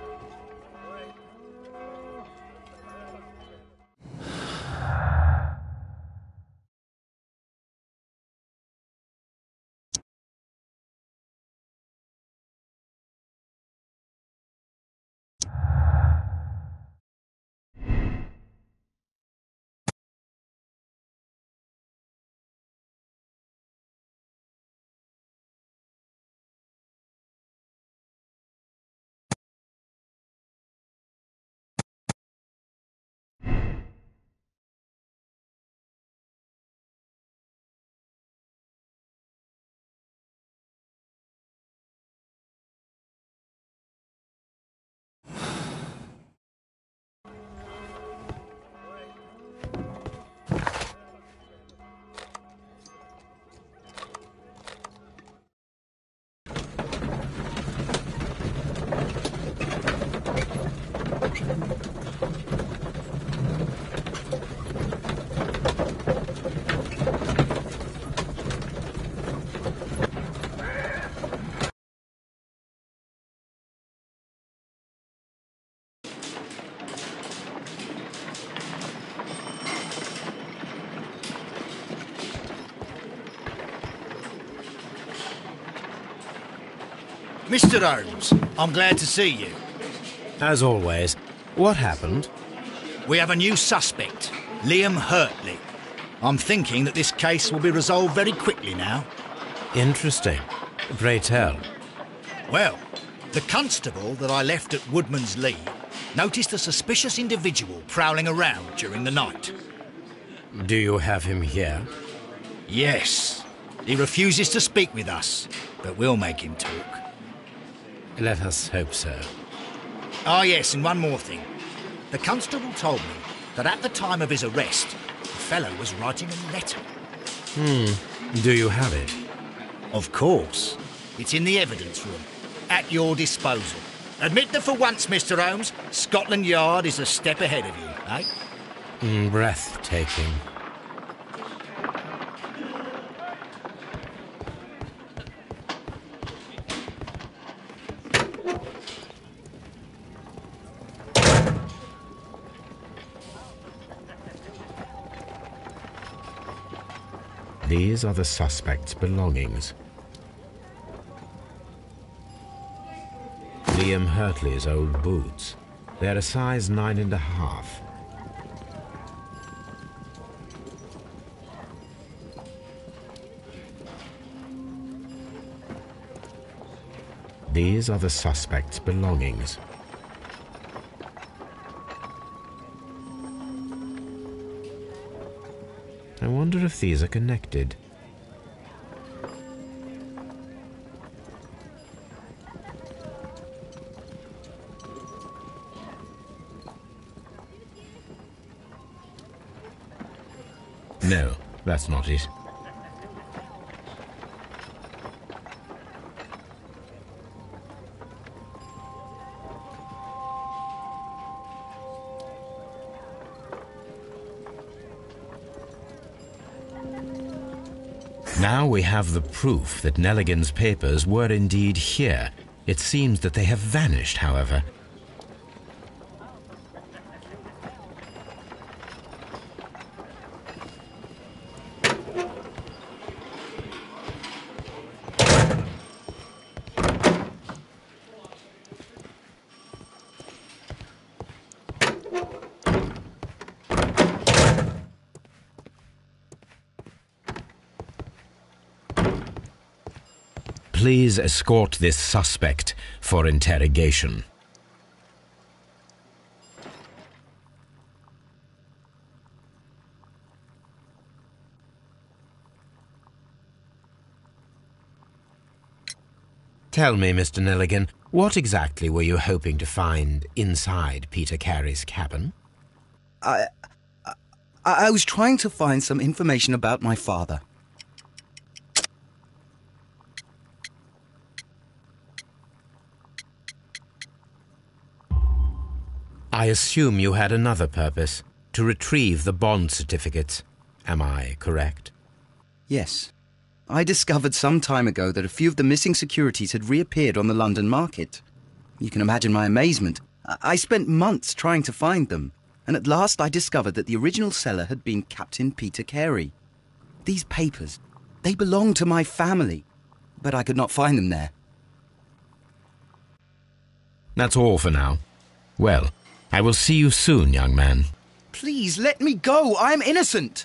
Mr. Holmes, I'm glad to see you. As always. What happened? We have a new suspect, Liam Hurtley. I'm thinking that this case will be resolved very quickly now. Interesting. Pray tell. Well, the constable that I left at Woodman's Lee noticed a suspicious individual prowling around during the night. Do you have him here? Yes. He refuses to speak with us, but we'll make him talk. Let us hope so. Ah, yes, and one more thing. The constable told me that at the time of his arrest, the fellow was writing a letter. Do you have it? Of course. It's in the evidence room, at your disposal. Admit that for once, Mr. Holmes, Scotland Yard is a step ahead of you, eh? Breathtaking. These are the suspect's belongings. Liam Hurtley's old boots. They're a size 9.5. These are the suspect's belongings. I wonder if these are connected. No, that's not it. Now we have the proof that Nelligan's papers were indeed here. It seems that they have vanished, however. Please escort this suspect for interrogation. Tell me, Mr. Nelligan, what exactly were you hoping to find inside Peter Carey's cabin? I was trying to find some information about my father. I assume you had another purpose, to retrieve the bond certificates. Am I correct? Yes. I discovered some time ago that a few of the missing securities had reappeared on the London market. You can imagine my amazement. I spent months trying to find them, and at last I discovered that the original seller had been Captain Peter Carey. These papers, they belonged to my family, but I could not find them there. That's all for now. Well, I will see you soon, young man. Please, let me go. I am innocent.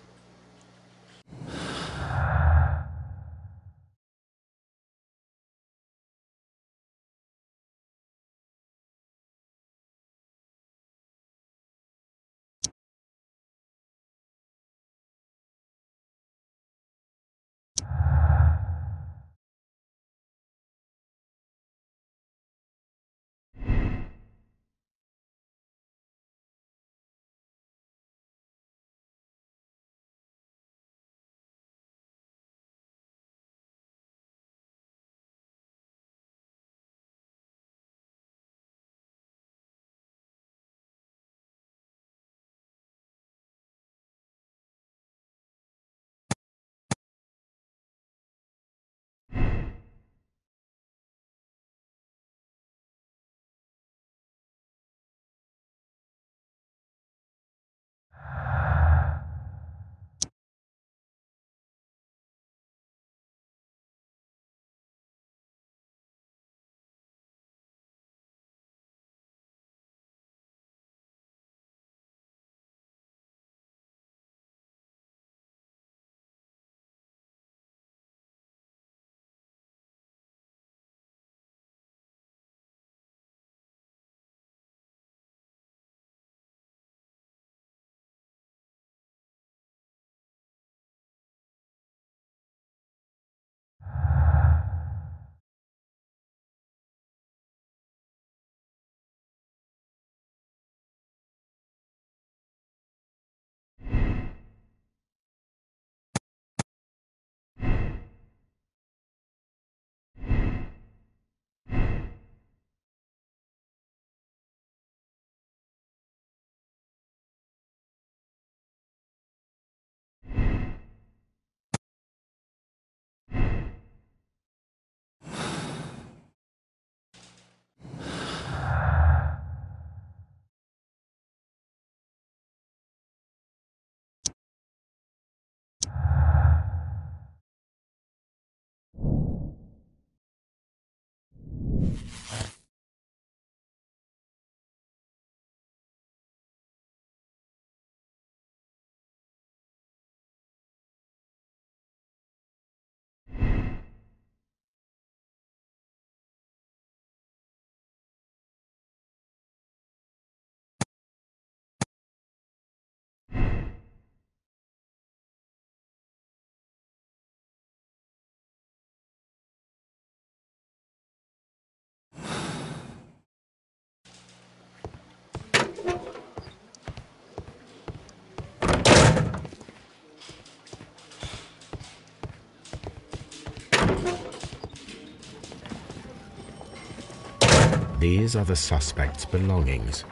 These are the suspect's belongings.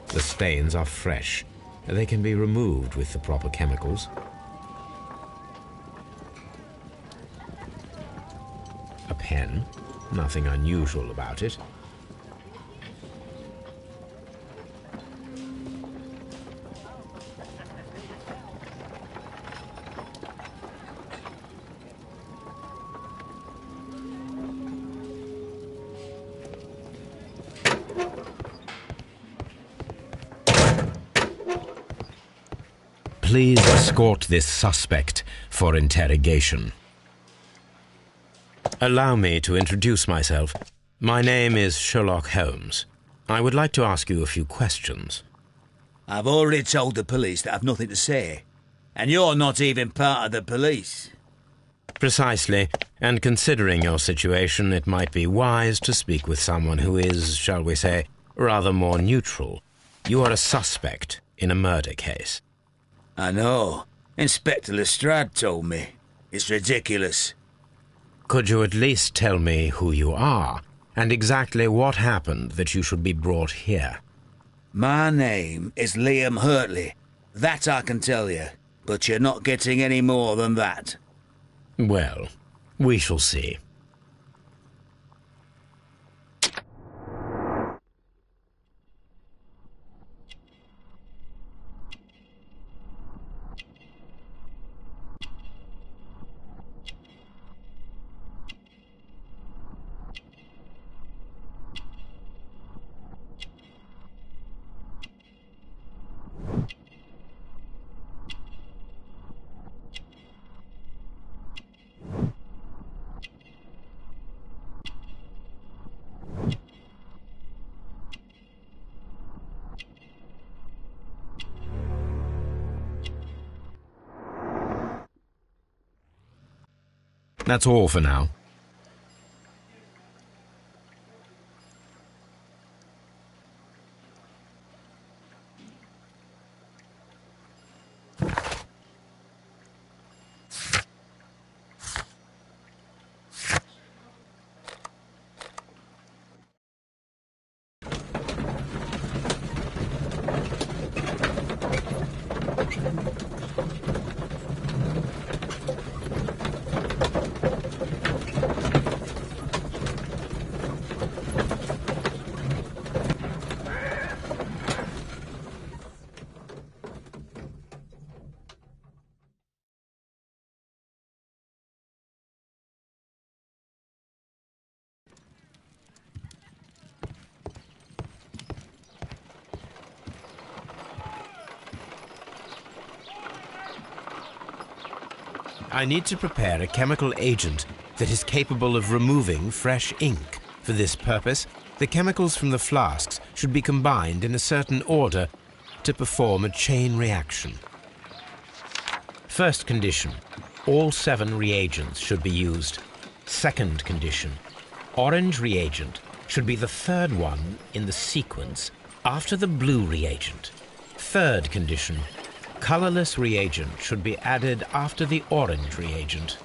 The stains are fresh. They can be removed with the proper chemicals. A pen, nothing unusual about it. Please escort this suspect for interrogation. Allow me to introduce myself. My name is Sherlock Holmes. I would like to ask you a few questions. I've already told the police that I've nothing to say. And you're not even part of the police. Precisely, and considering your situation, it might be wise to speak with someone who is, shall we say, rather more neutral. You are a suspect in a murder case. I know. Inspector Lestrade told me. It's ridiculous. Could you at least tell me who you are, and exactly what happened that you should be brought here? My name is Liam Hurtley. That I can tell you, but you're not getting any more than that. Well, we shall see. That's all for now. I need to prepare a chemical agent that is capable of removing fresh ink. For this purpose, the chemicals from the flasks should be combined in a certain order to perform a chain reaction. First condition, all 7 reagents should be used. Second condition, orange reagent should be the third one in the sequence after the blue reagent. Third condition, colorless reagent should be added after the orange reagent.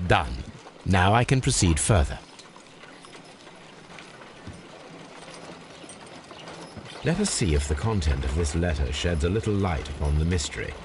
Done. Now I can proceed further. Let us see if the content of this letter sheds a little light upon the mystery.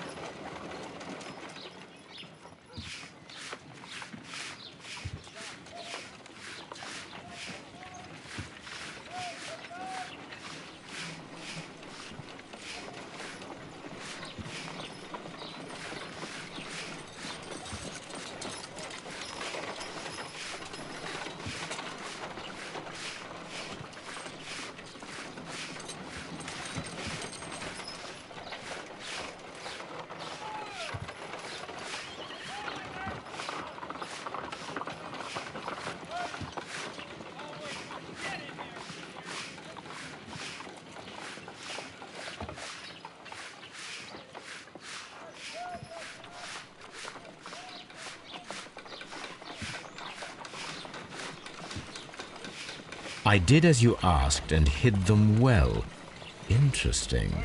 I did as you asked and hid them well. Interesting.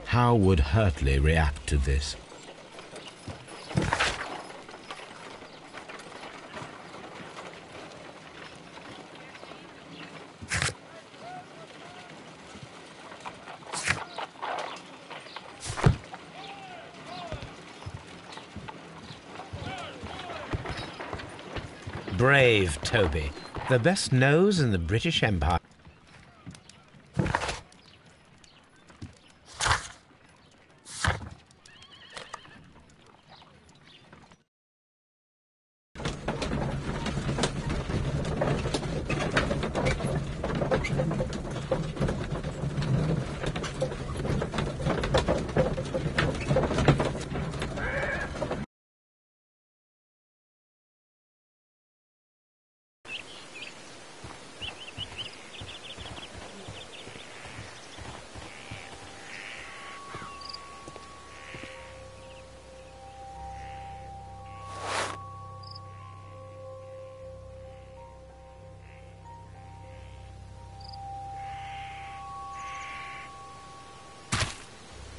How would Hurtley react to this? Brave Toby. The best nose in the British Empire.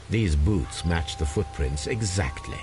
These boots match the footprints exactly.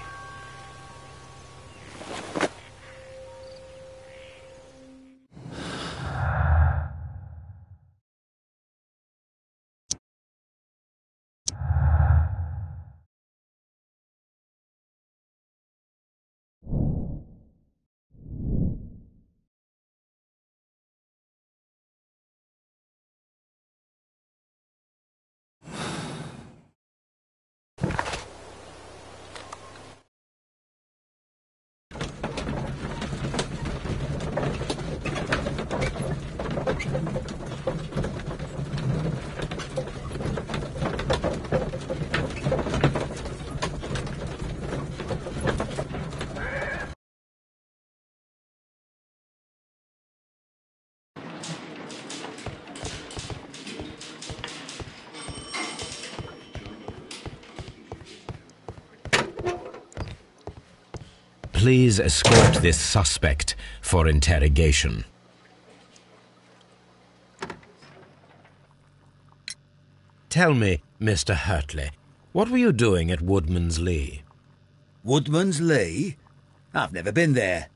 Please escort this suspect for interrogation. Tell me, Mr. Hurtley, what were you doing at Woodman's Lee? Woodman's Lee? I've never been there.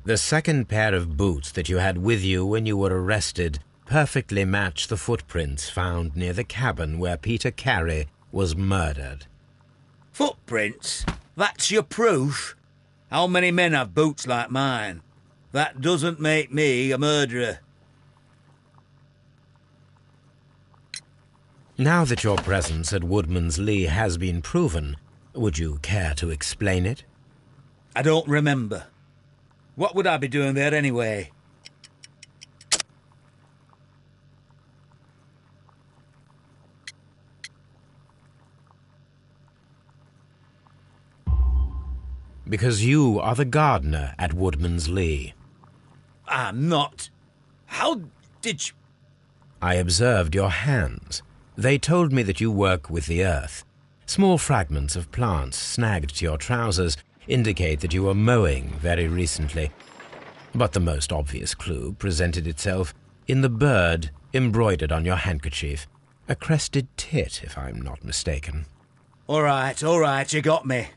The second pair of boots that you had with you when you were arrested perfectly match the footprints found near the cabin where Peter Carey was murdered. Footprints? That's your proof? How many men have boots like mine? That doesn't make me a murderer. Now that your presence at Woodman's Lee has been proven, would you care to explain it? I don't remember. What would I be doing there anyway? Because you are the gardener at Woodman's Lee. I'm not. How did you... I observed your hands. They told me that you work with the earth. Small fragments of plants snagged to your trousers indicate that you were mowing very recently. But the most obvious clue presented itself in the bird embroidered on your handkerchief. A crested tit, if I'm not mistaken. All right, you got me.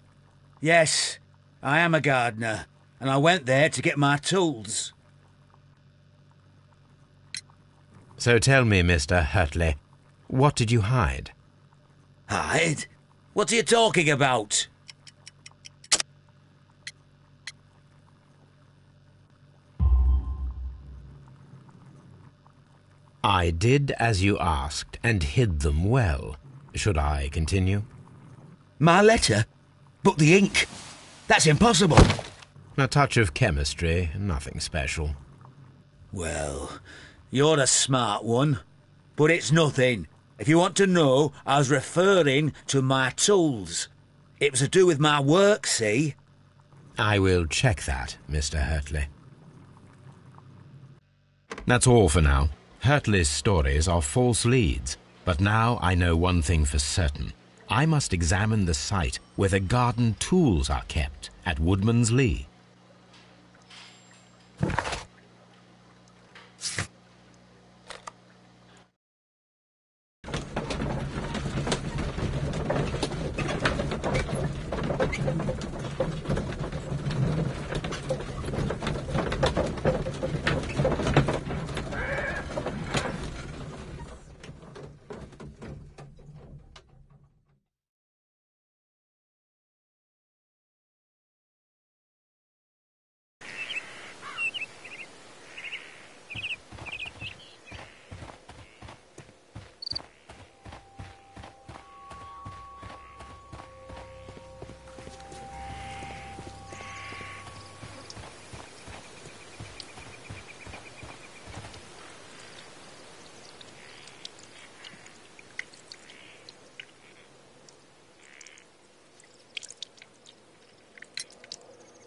Yes, I am a gardener. and I went there to get my tools. So tell me, Mr. Hurtley, what did you hide? Hide? What are you talking about? I did as you asked and hid them well. Should I continue? My letter? But the ink? That's impossible. A touch of chemistry, nothing special. Well, you're a smart one, but it's nothing. If you want to know, I was referring to my tools. It was to do with my work, see? I will check that, Mr. Hurtley. That's all for now. Hurtley's stories are false leads, but now I know one thing for certain. I must examine the site where the garden tools are kept at Woodman's Lee.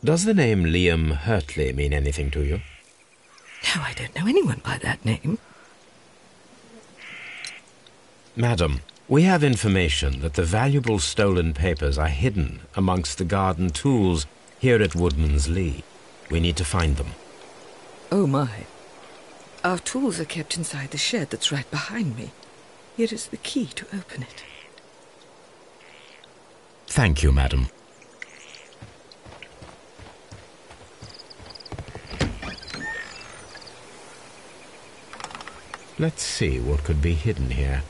Does the name Liam Hurtley mean anything to you? No, I don't know anyone by that name. Madam, we have information that the valuable stolen papers are hidden amongst the garden tools here at Woodman's Lee. We need to find them. Oh, my. Our tools are kept inside the shed that's right behind me. Here is the key to open it. Thank you, madam. Let's see what could be hidden here.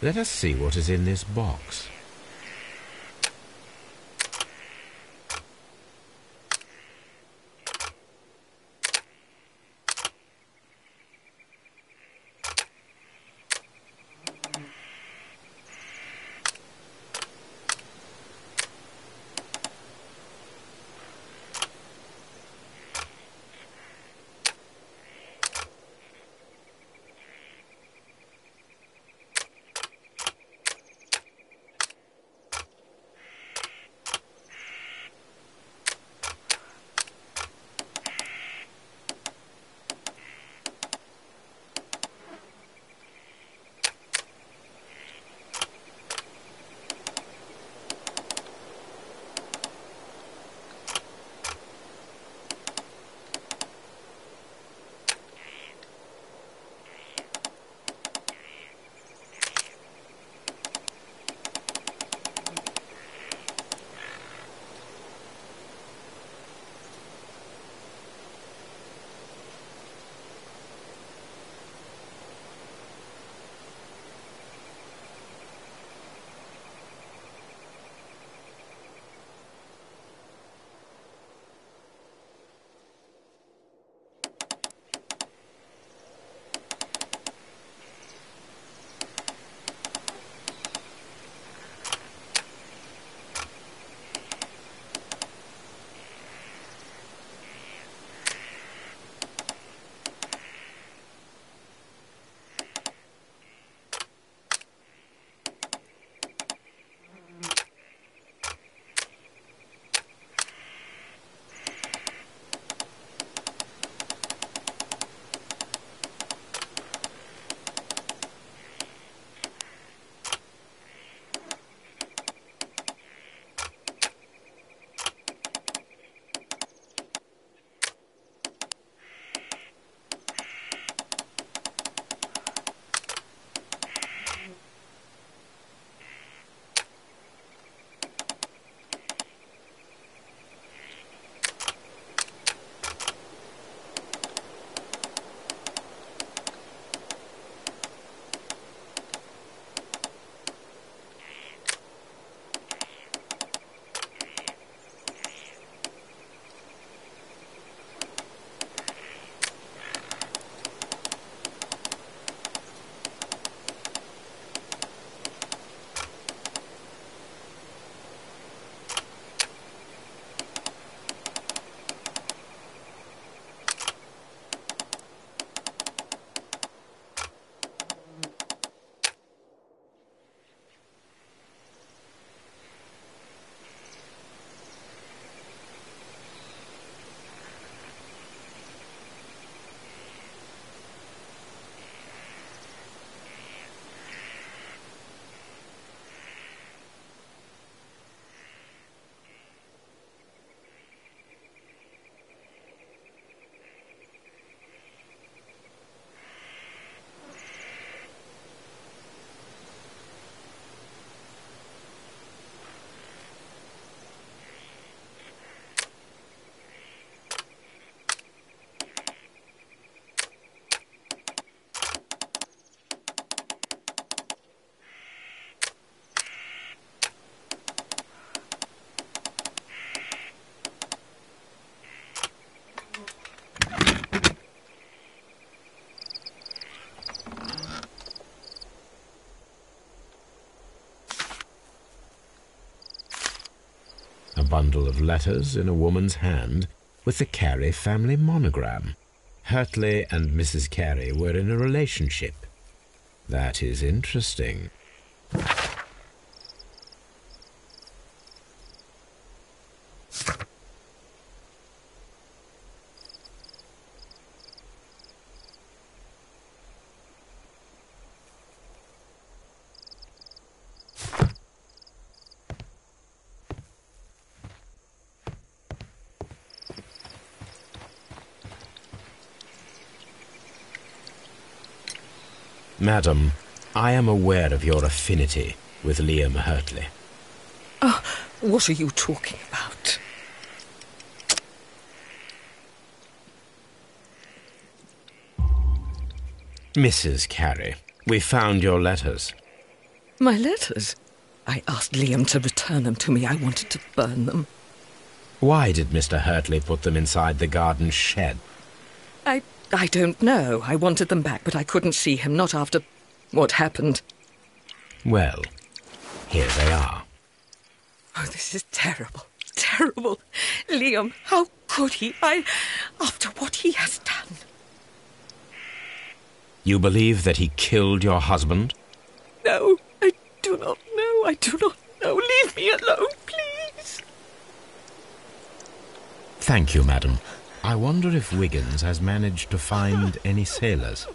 Let us see what is in this box. bundle of letters in a woman's hand with the Carey family monogram. Hurtley and Mrs. Carey were in a relationship. That is interesting. Madam, I am aware of your affinity with Liam Hurtley. Oh, what are you talking about? Mrs. Carey, we found your letters. My letters? I asked Liam to return them to me. I wanted to burn them. Why did Mr. Hurtley put them inside the garden shed? I don't know. I wanted them back, but I couldn't see him, not after what happened. Well, here they are. Oh, this is terrible. Terrible. Liam, how could he? After what he has done. You believe that he killed your husband? No, I do not know. I do not know. Leave me alone, please. Thank you, madam. I wonder if Wiggins has managed to find any sailors.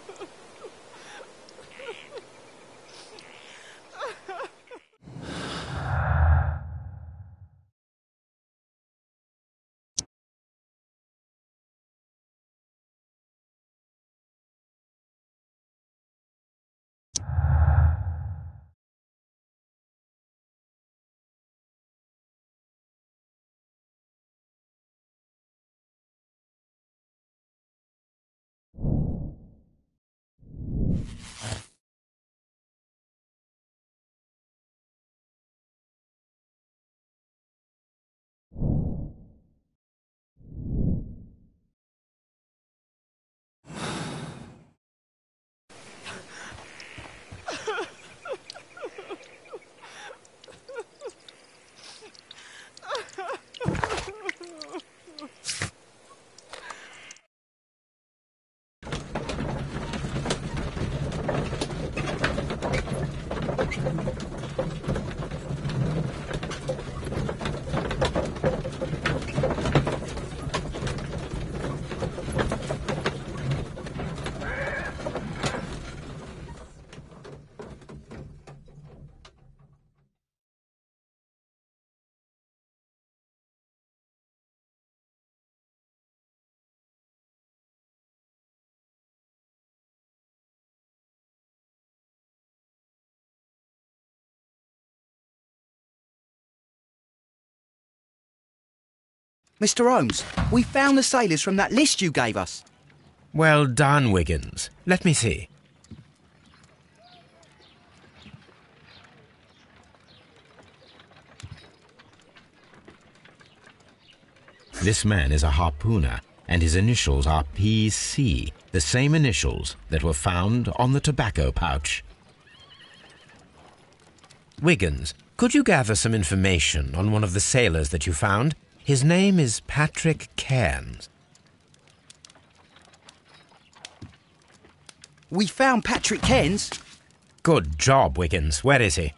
Mr. Holmes, we found the sailors from that list you gave us. Well done, Wiggins. Let me see. This man is a harpooner, and his initials are PC, the same initials that were found on the tobacco pouch. Wiggins, could you gather some information on one of the sailors that you found? His name is Patrick Cairns. We found Patrick Cairns. Good job, Wiggins. Where is he?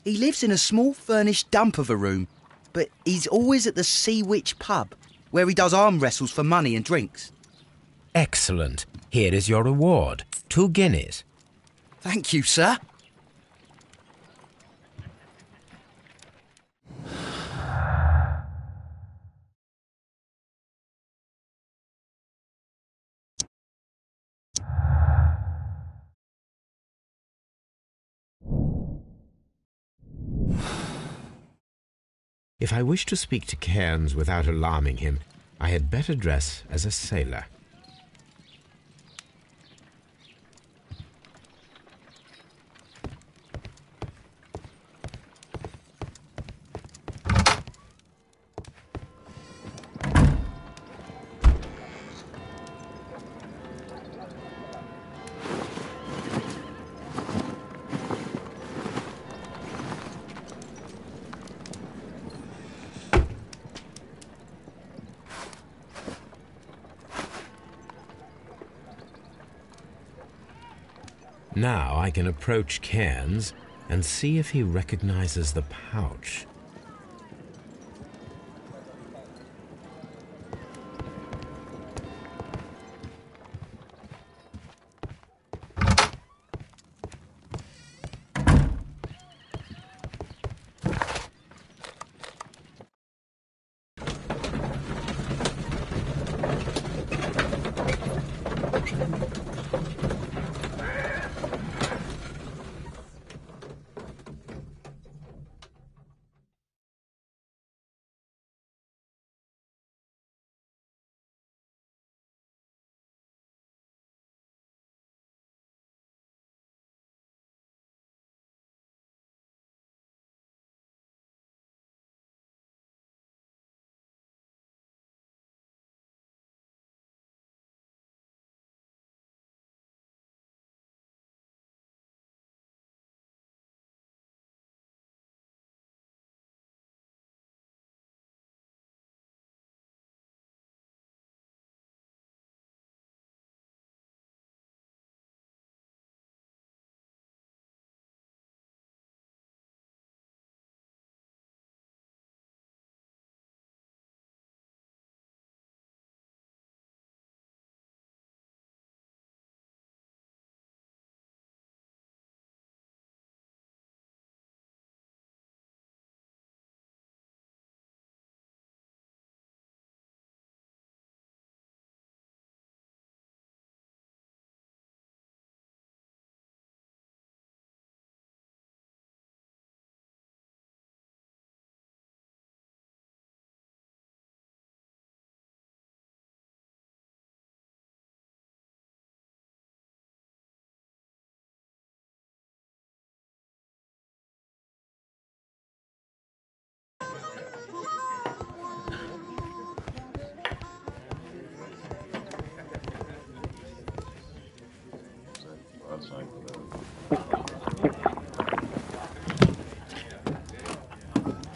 He lives in a small furnished dump of a room, but he's always at the Sea Witch pub, where he does arm wrestles for money and drinks. Excellent. Here is your reward. 2 guineas. Thank you, sir. If I wish to speak to Cairns without alarming him, I had better dress as a sailor. Now I can approach Cairns and see if he recognizes the pouch.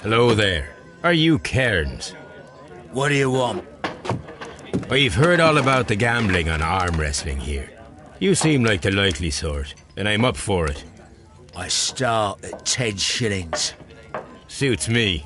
Hello there. Are you Cairns? What do you want? We've heard all about the gambling on arm wrestling here. You seem like the likely sort, and I'm up for it. I start at 10 shillings. Suits me.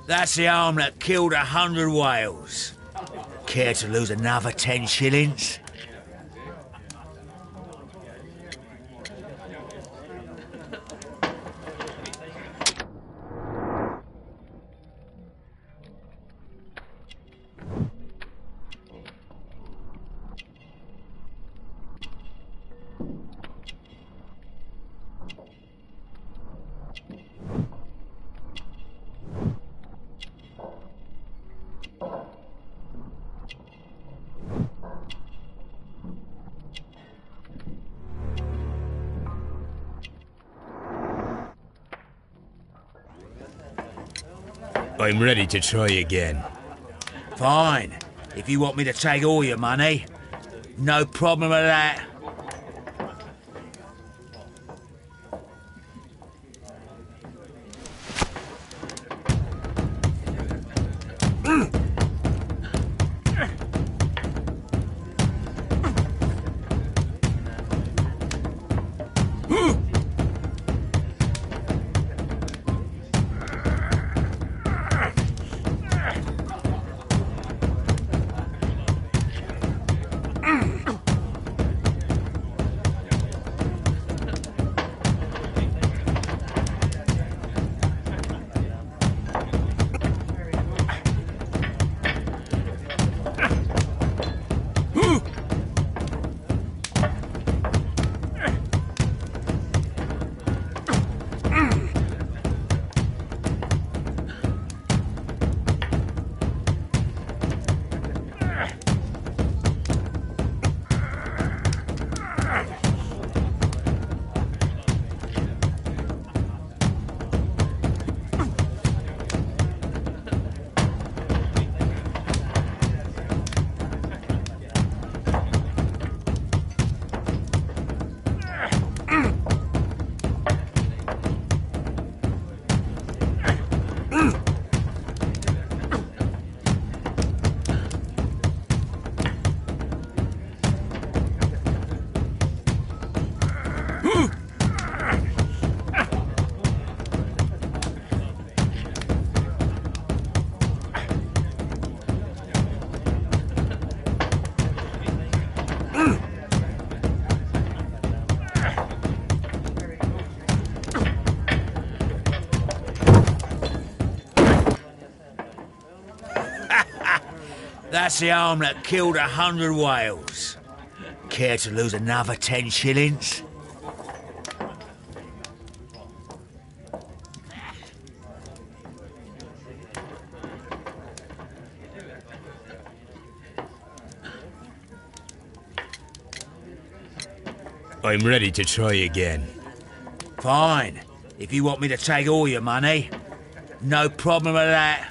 That's the arm that killed 100 whales. Care to lose another 10 shillings? I'm ready to try again. Fine. If you want me to take all your money, no problem with that. That's the arm that killed 100 whales. Care to lose another 10 shillings? I'm ready to try again. Fine. If you want me to take all your money, no problem with that.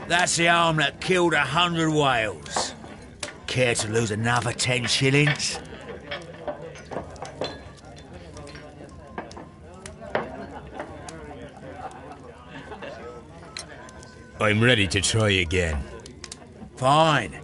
That's the arm that killed 100 whales. Care to lose another 10 shillings? I'm ready to try again. Fine.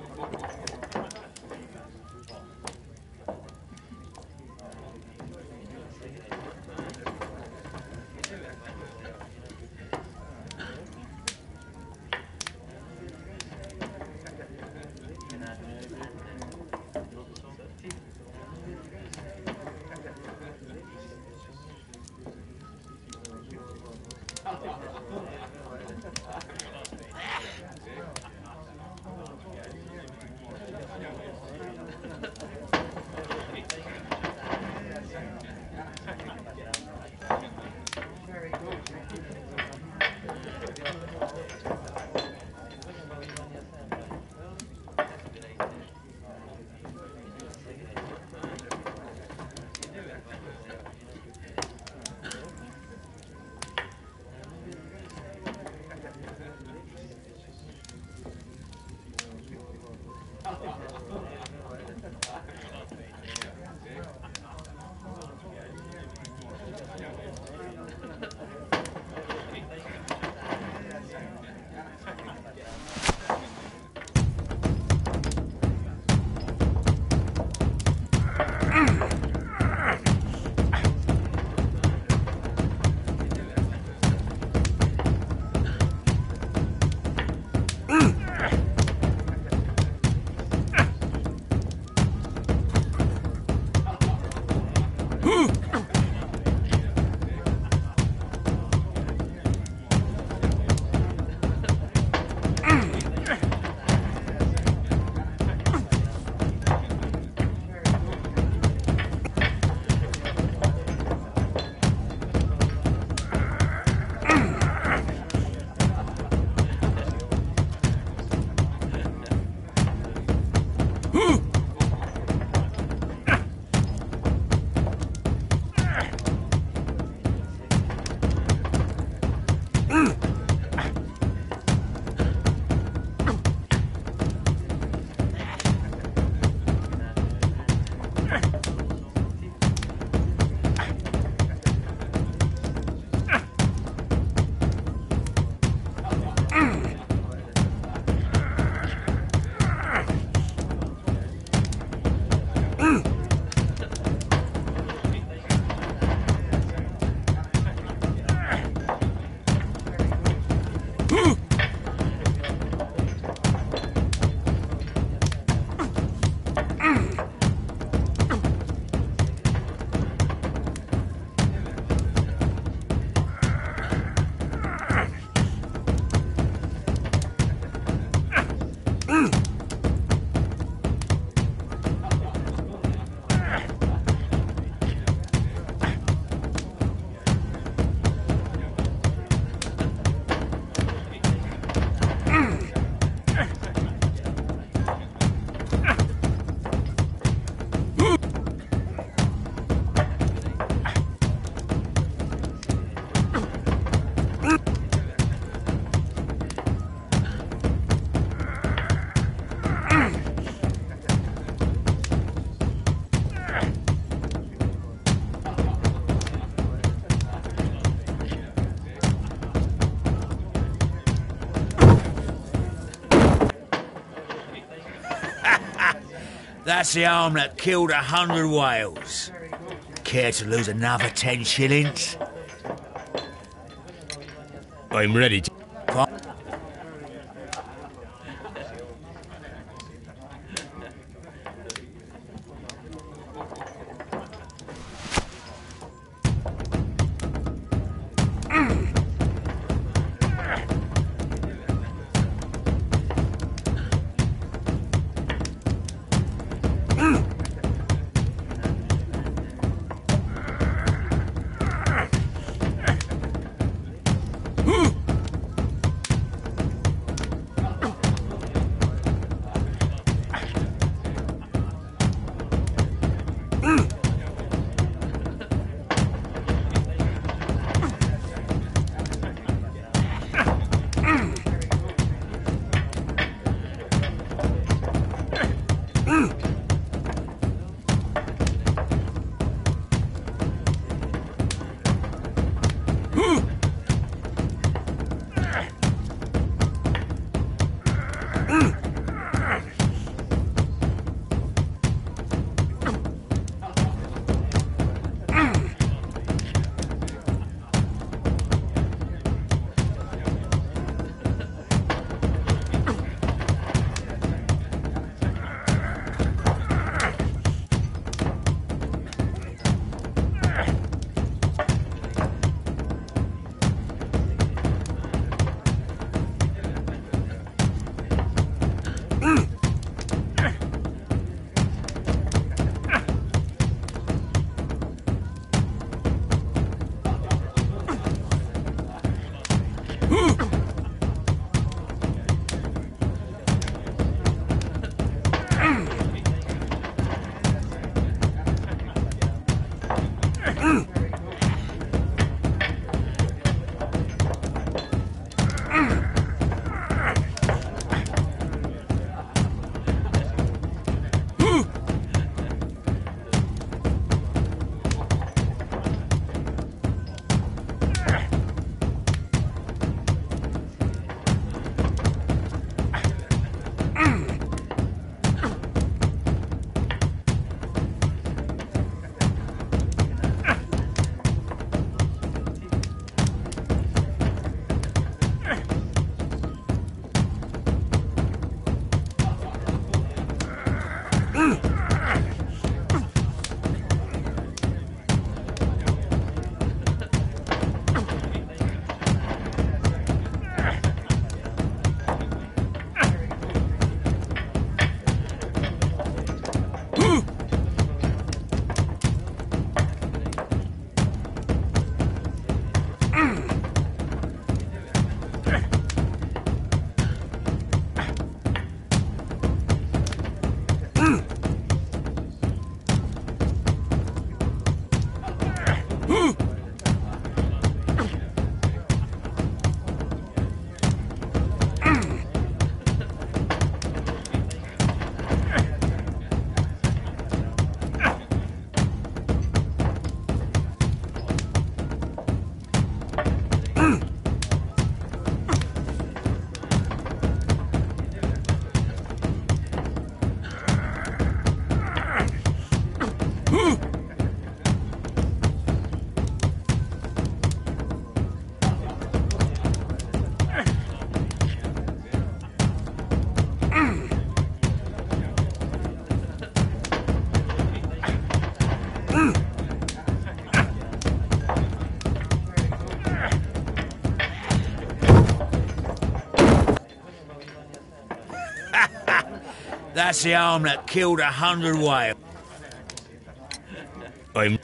That's the arm that killed 100 whales. Care to lose another 10 shillings? I'm ready to... That's the arm that killed 100 whales. I'm...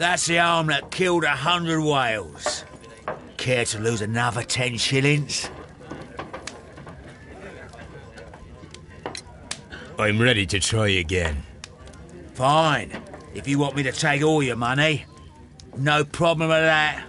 That's the arm that killed 100 whales. Care to lose another 10 shillings? I'm ready to try again. Fine. If you want me to take all your money, no problem with that.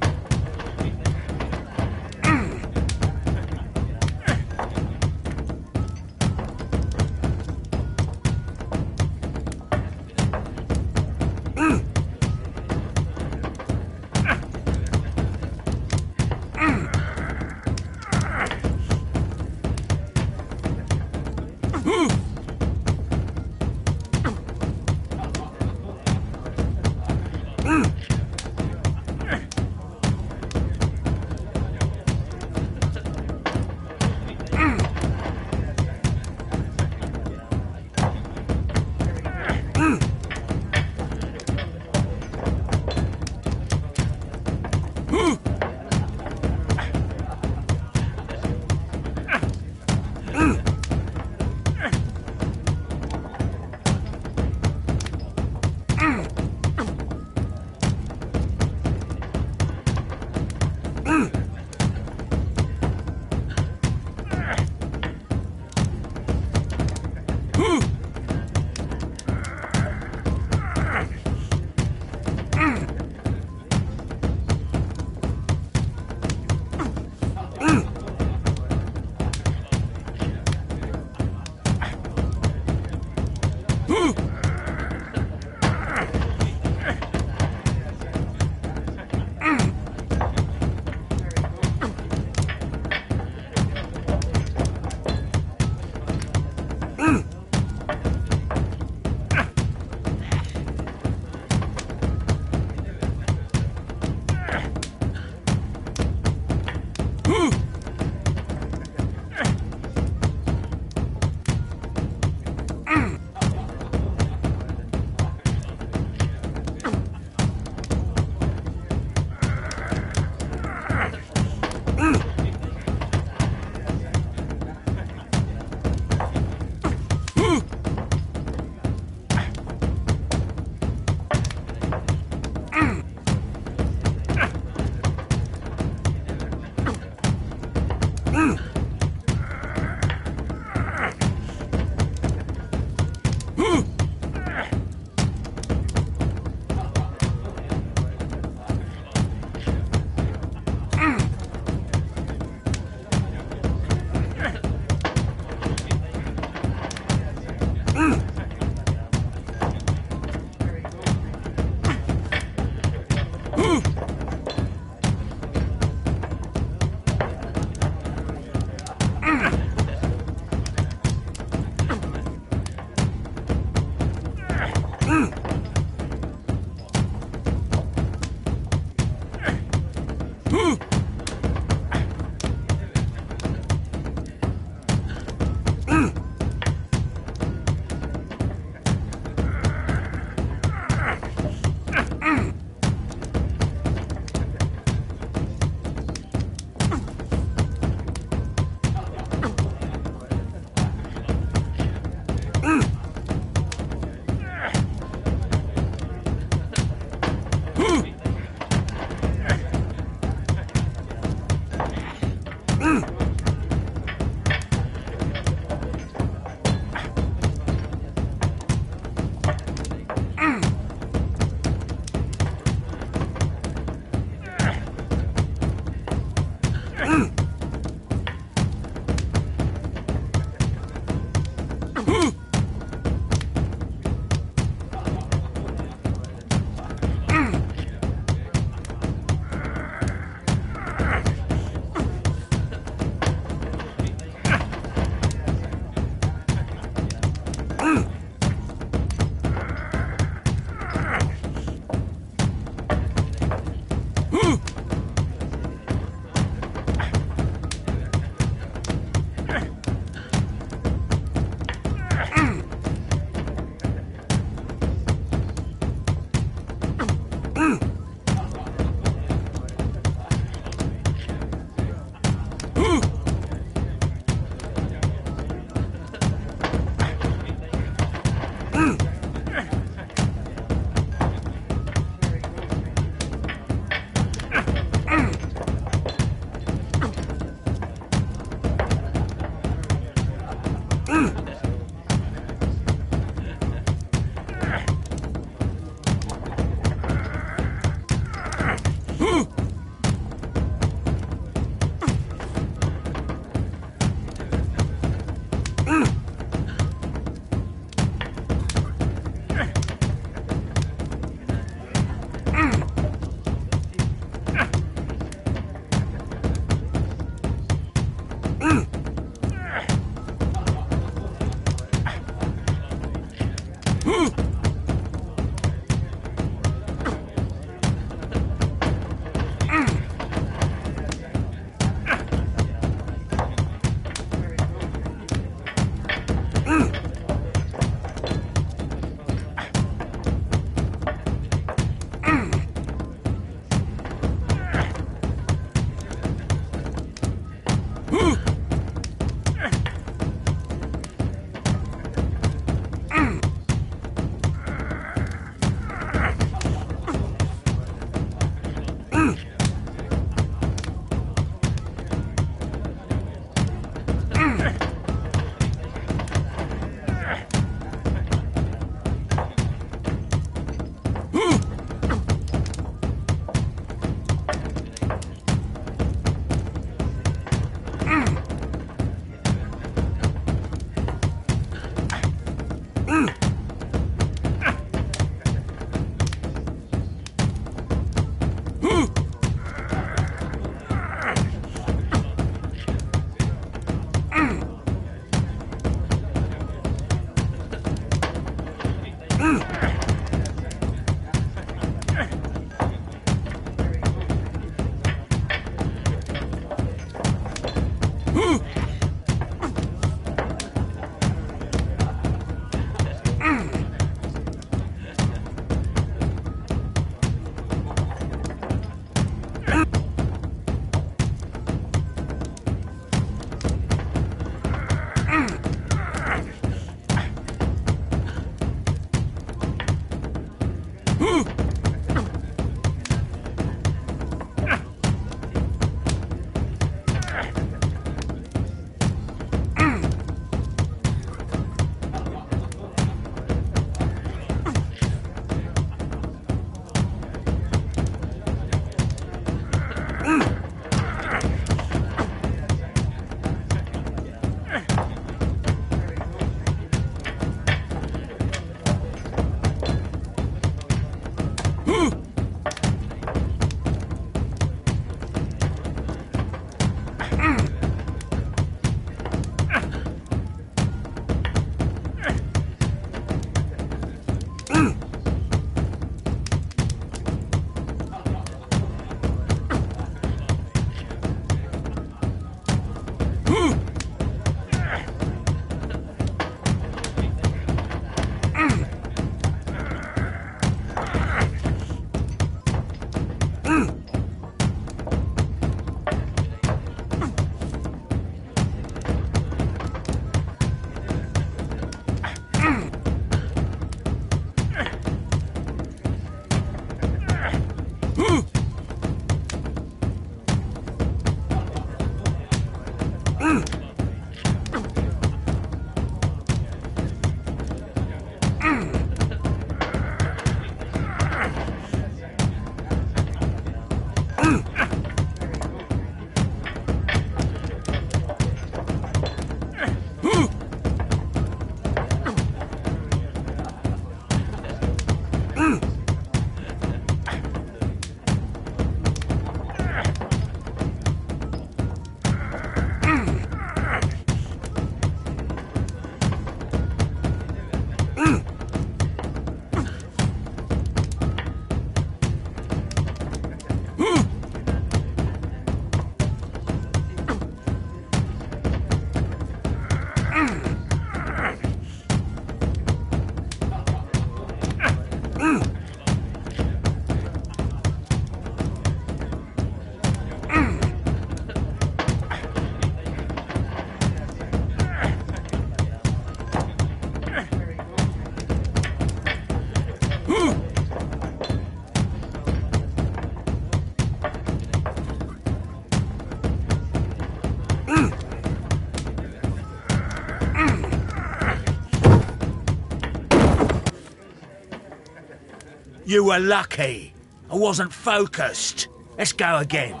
You were lucky. I wasn't focused. Let's go again.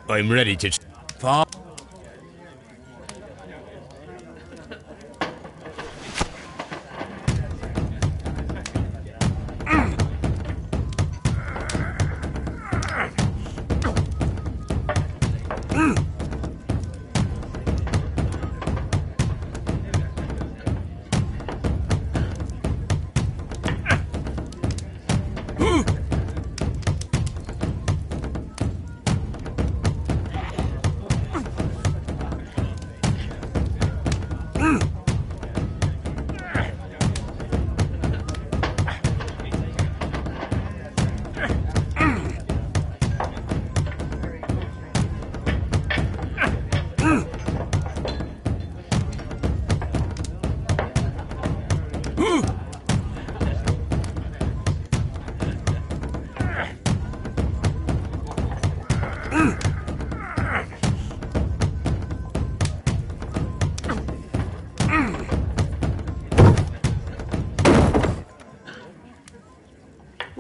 I'm ready to... Far.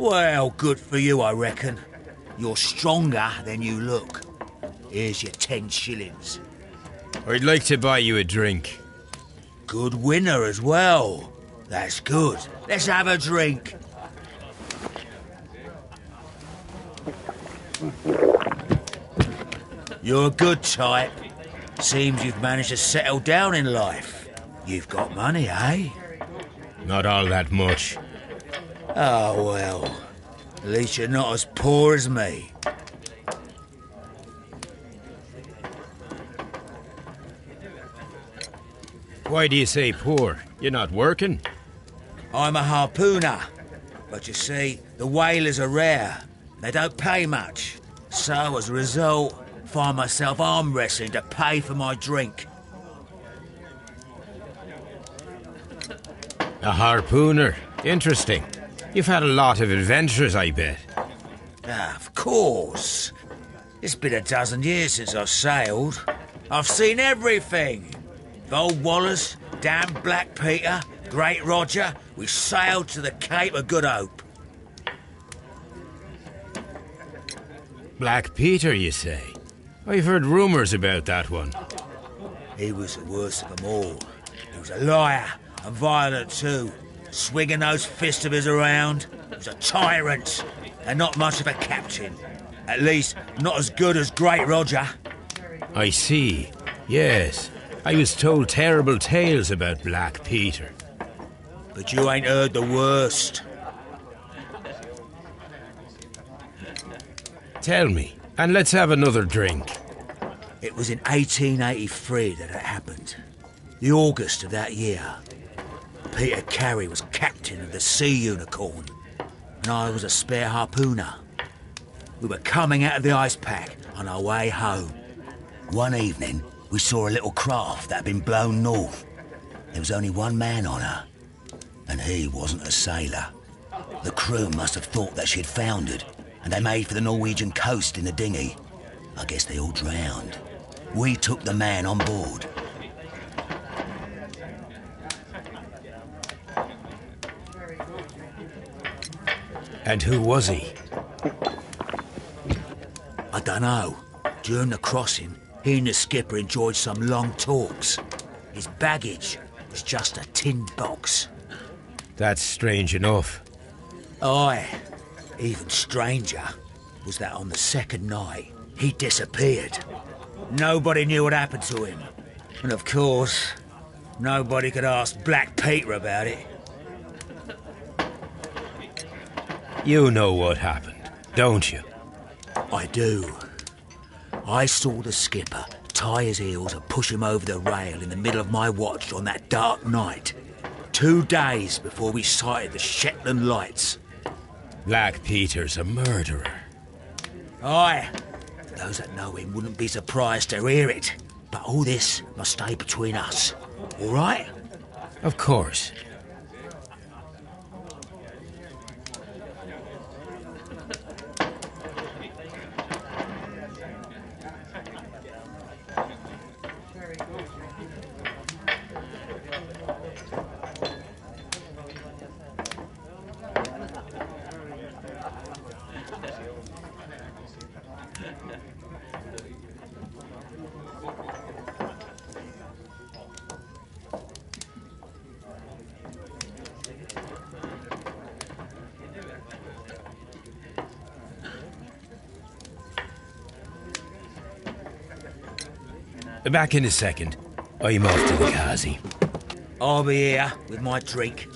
Well, good for you, I reckon. You're stronger than you look. Here's your 10 shillings. I'd like to buy you a drink. Good winner as well. That's good. Let's have a drink. You're a good type. Seems you've managed to settle down in life. You've got money, eh? Not all that much. Oh, well. At least you're not as poor as me. Why do you say poor? You're not working? I'm a harpooner. But you see, the whalers are rare. They don't pay much. So, as a result, find myself arm wrestling to pay for my drink. A harpooner. Interesting. You've had a lot of adventures, I bet. Of course. It's been a dozen years since I've sailed. I've seen everything. The Old Wallace, damn Black Peter, Great Roger. We sailed to the Cape of Good Hope. Black Peter, you say? I've heard rumours about that one. He was the worst of them all. He was a liar, and violent too. Swinging those fists of his around. He was a tyrant, and not much of a captain. At least, not as good as Great Roger. I see. Yes. I was told terrible tales about Black Peter. But you ain't heard the worst. Tell me, and let's have another drink. It was in 1883 that it happened. The August of that year. Peter Carey was captain of the Sea Unicorn, and I was a spare harpooner. We were coming out of the ice pack on our way home. One evening, we saw a little craft that had been blown north. There was only one man on her, and he wasn't a sailor. The crew must have thought that she'd foundered, and they made for the Norwegian coast in the dinghy. I guess they all drowned. We took the man on board. And who was he? I dunno. During the crossing, he and the skipper enjoyed some long talks. His baggage was just a tin box. That's strange enough. Aye. Even stranger was that on the second night, he disappeared. Nobody knew what happened to him. And of course, nobody could ask Black Peter about it. You know what happened, don't you? I do. I saw the skipper tie his heels and push him over the rail in the middle of my watch on that dark night. 2 days before we sighted the Shetland lights. Black Peter's a murderer. Aye. Those that know him wouldn't be surprised to hear it. But all this must stay between us. All right? Of course. Back in a second. I'm off to the Kazi. I'll be here with my drink.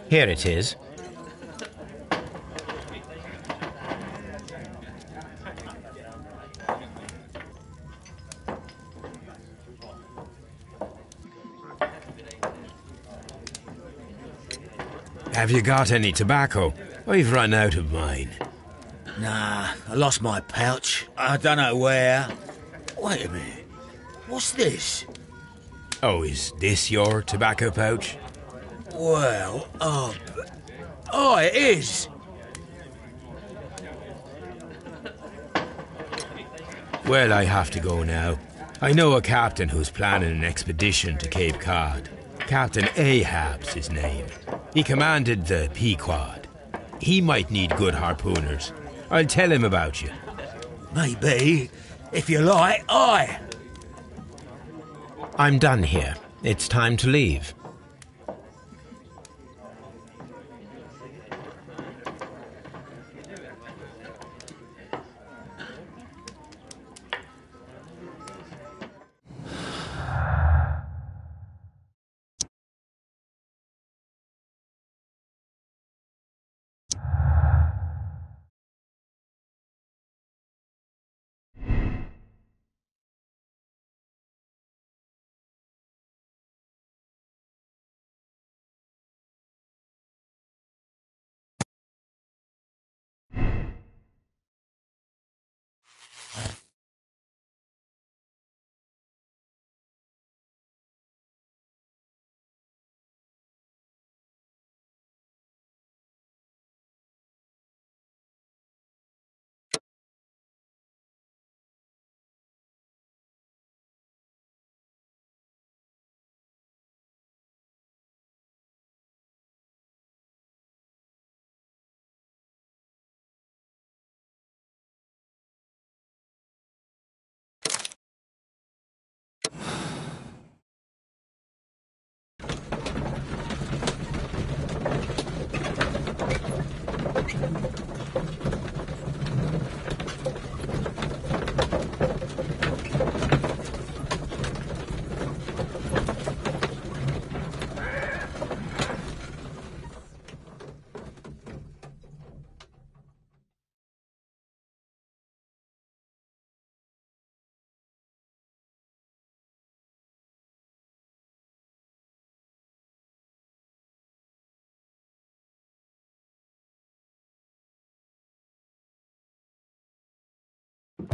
Here it is. Have you got any tobacco? I've run out of mine. Nah, I lost my pouch. I don't know where. Wait a minute. What's this? Oh, is this your tobacco pouch? Well, oh, it is. Well, I have to go now. I know a captain who's planning an expedition to Cape Cod. Captain Ahab's his name. He commanded the Pequod. He might need good harpooners. I'll tell him about you. Maybe. If you like, aye. I'm done here. It's time to leave.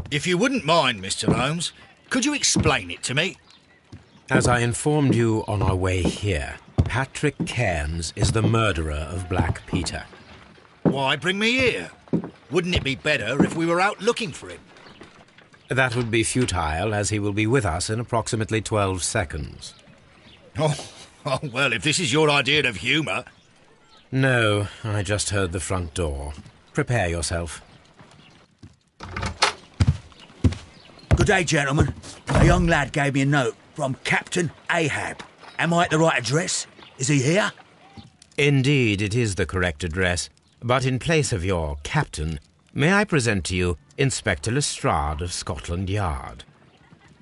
If you wouldn't mind, Mr. Holmes, could you explain it to me? As I informed you on our way here, Patrick Cairns is the murderer of Black Peter. Why bring me here? Wouldn't it be better if we were out looking for him? That would be futile, as he will be with us in approximately 12 seconds. Oh, well, if this is your idea of humour... No, I just heard the front door. Prepare yourself. Good day, gentlemen. A young lad gave me a note from Captain Ahab. Am I at the right address? Is he here? Indeed, it is the correct address. But in place of your captain, may I present to you Inspector Lestrade of Scotland Yard?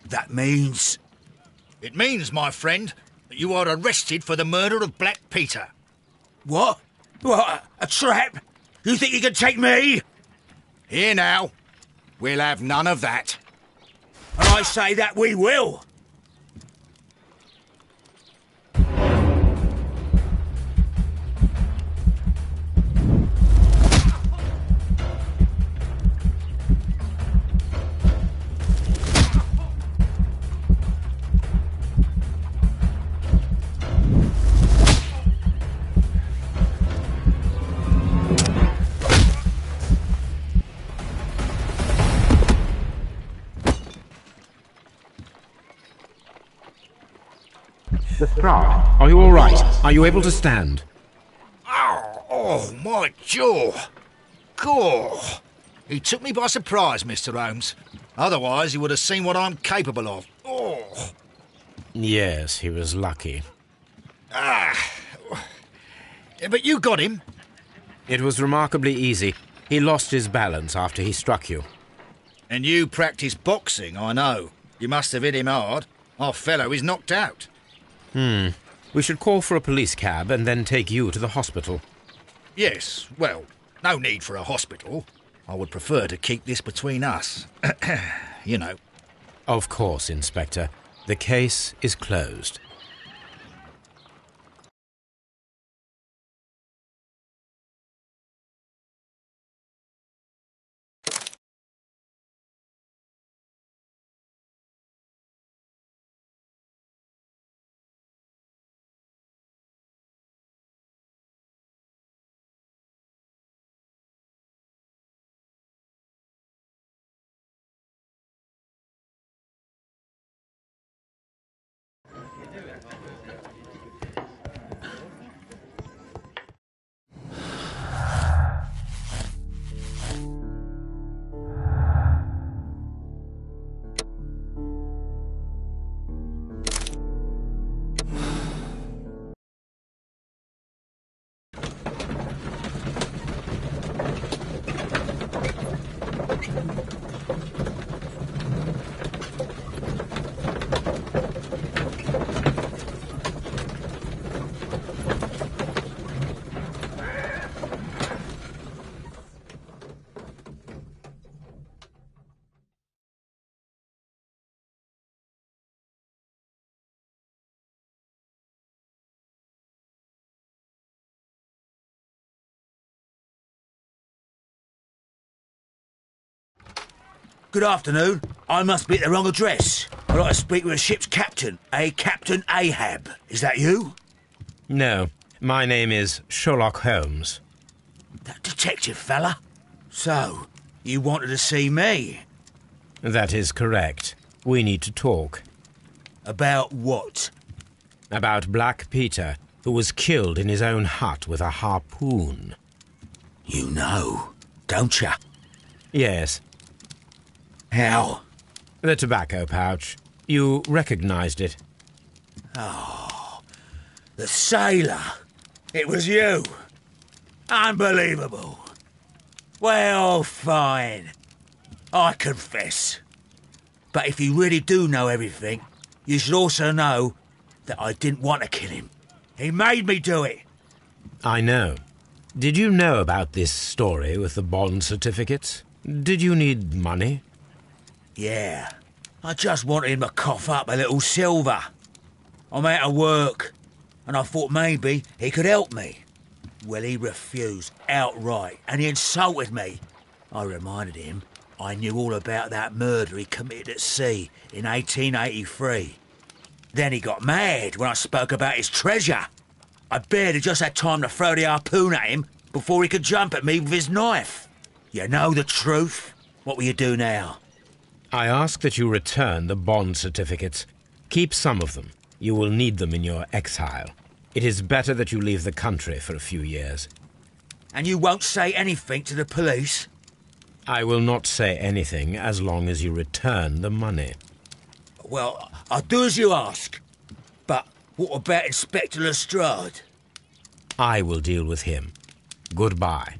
That means... It means, my friend, that you are arrested for the murder of Black Peter. What? What? A trap? You think you can take me? Here now. We'll have none of that. And I say that we will. Lestrade, are you all right? Are you able to stand? Oh, my jaw. Gore. He took me by surprise, Mr. Holmes. Otherwise, he would have seen what I'm capable of. Oh. Yes, he was lucky. But you got him. It was remarkably easy. He lost his balance after he struck you. And you practice boxing, I know. You must have hit him hard. Our fellow is knocked out. We should call for a police cab and then take you to the hospital. Yes, well, no need for a hospital. I would prefer to keep this between us. You know. Of course, Inspector. The case is closed. Good afternoon. I must be at the wrong address. I'd like to speak with a ship's captain, Captain Ahab. Is that you? No, my name is Sherlock Holmes. That detective fella? So, you wanted to see me? That is correct. We need to talk. About what? About Black Peter, who was killed in his own hut with a harpoon. You know, don't you? Yes. How? The tobacco pouch. You recognized it. Oh, the sailor. It was you. Unbelievable. Well, fine. I confess. But if you really do know everything, you should also know that I didn't want to kill him. He made me do it. I know. Did you know about this story with the bond certificates? Did you need money? Yeah. I just wanted him to cough up a little silver. I'm out of work, and I thought maybe he could help me. Well, he refused outright, and he insulted me. I reminded him I knew all about that murder he committed at sea in 1883. Then he got mad when I spoke about his treasure. I barely just had time to throw the harpoon at him before he could jump at me with his knife. You know the truth. What will you do now? I ask that you return the bond certificates. Keep some of them. You will need them in your exile. It is better that you leave the country for a few years. And you won't say anything to the police? I will not say anything as long as you return the money. Well, I'll do as you ask. But what about Inspector Lestrade? I will deal with him. Goodbye.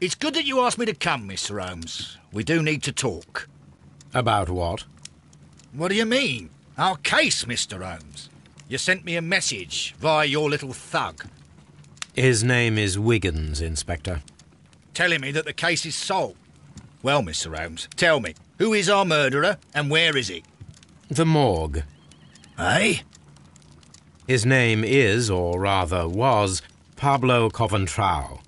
It's good that you asked me to come, Mr. Holmes. We do need to talk. About what? What do you mean? Our case, Mr. Holmes. You sent me a message via your little thug. His name is Wiggins, Inspector. Telling me that the case is solved. Well, Mr. Holmes, tell me, who is our murderer and where is he? The morgue. Eh? His name is, or rather was, Pablo Coventrao.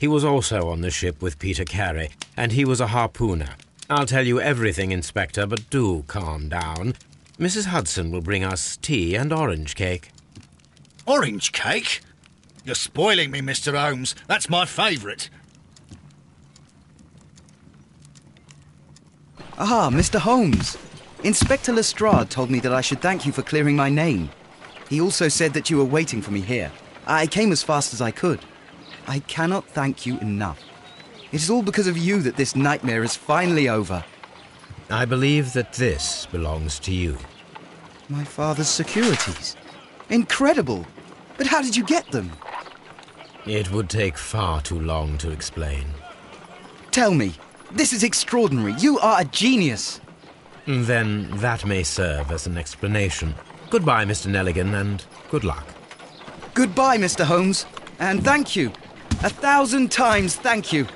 He was also on the ship with Peter Carey, and he was a harpooner. I'll tell you everything, Inspector, but do calm down. Mrs. Hudson will bring us tea and orange cake. Orange cake? You're spoiling me, Mr. Holmes. That's my favourite. Ah, Mr. Holmes. Inspector Lestrade told me that I should thank you for clearing my name. He also said that you were waiting for me here. I came as fast as I could. I cannot thank you enough. It is all because of you that this nightmare is finally over. I believe that this belongs to you. My father's securities. Incredible! But how did you get them? It would take far too long to explain. Tell me. This is extraordinary. You are a genius. Then that may serve as an explanation. Goodbye, Mr. Nelligan, and good luck. Goodbye, Mr. Holmes. And thank you. 1,000 times thank you.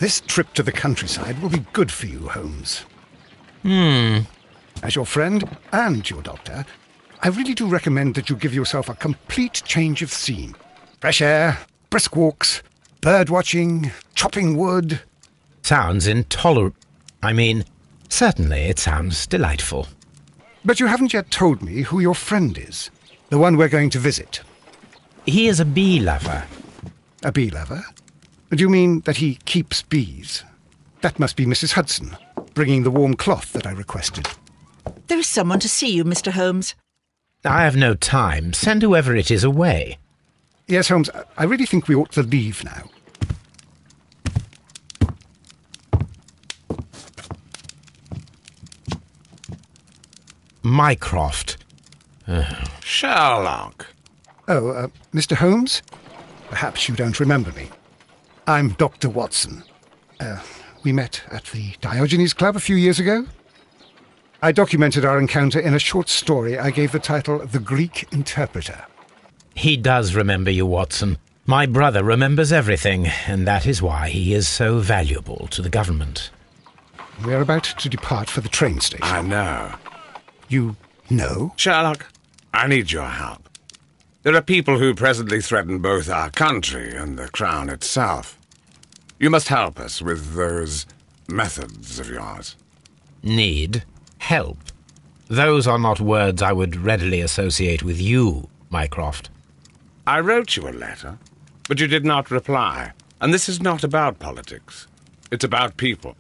This trip to the countryside will be good for you, Holmes. As your friend and your doctor, I really do recommend that you give yourself a complete change of scene. Fresh air, brisk walks, bird watching, chopping wood. Sounds intolerable. I mean, certainly it sounds delightful. But you haven't yet told me who your friend is, the one we're going to visit. He is a bee lover. A bee lover? Do you mean that he keeps bees? That must be Mrs. Hudson, bringing the warm cloth that I requested. There is someone to see you, Mr. Holmes. I have no time. Send whoever it is away. Yes, Holmes, I really think we ought to leave now. Mycroft. Sherlock. Oh, Mr. Holmes? Perhaps you don't remember me. I'm Dr. Watson. We met at the Diogenes Club a few years ago. I documented our encounter in a short story I gave the title The Greek Interpreter. He does remember you, Watson. My brother remembers everything, and that is why he is so valuable to the government. We're about to depart for the train station. I know. You know? Sherlock, I need your help. There are people who presently threaten both our country and the Crown itself. You must help us with those methods of yours. Need? Help? Those are not words I would readily associate with you, Mycroft. I wrote you a letter, but you did not reply. And this is not about politics. It's about people.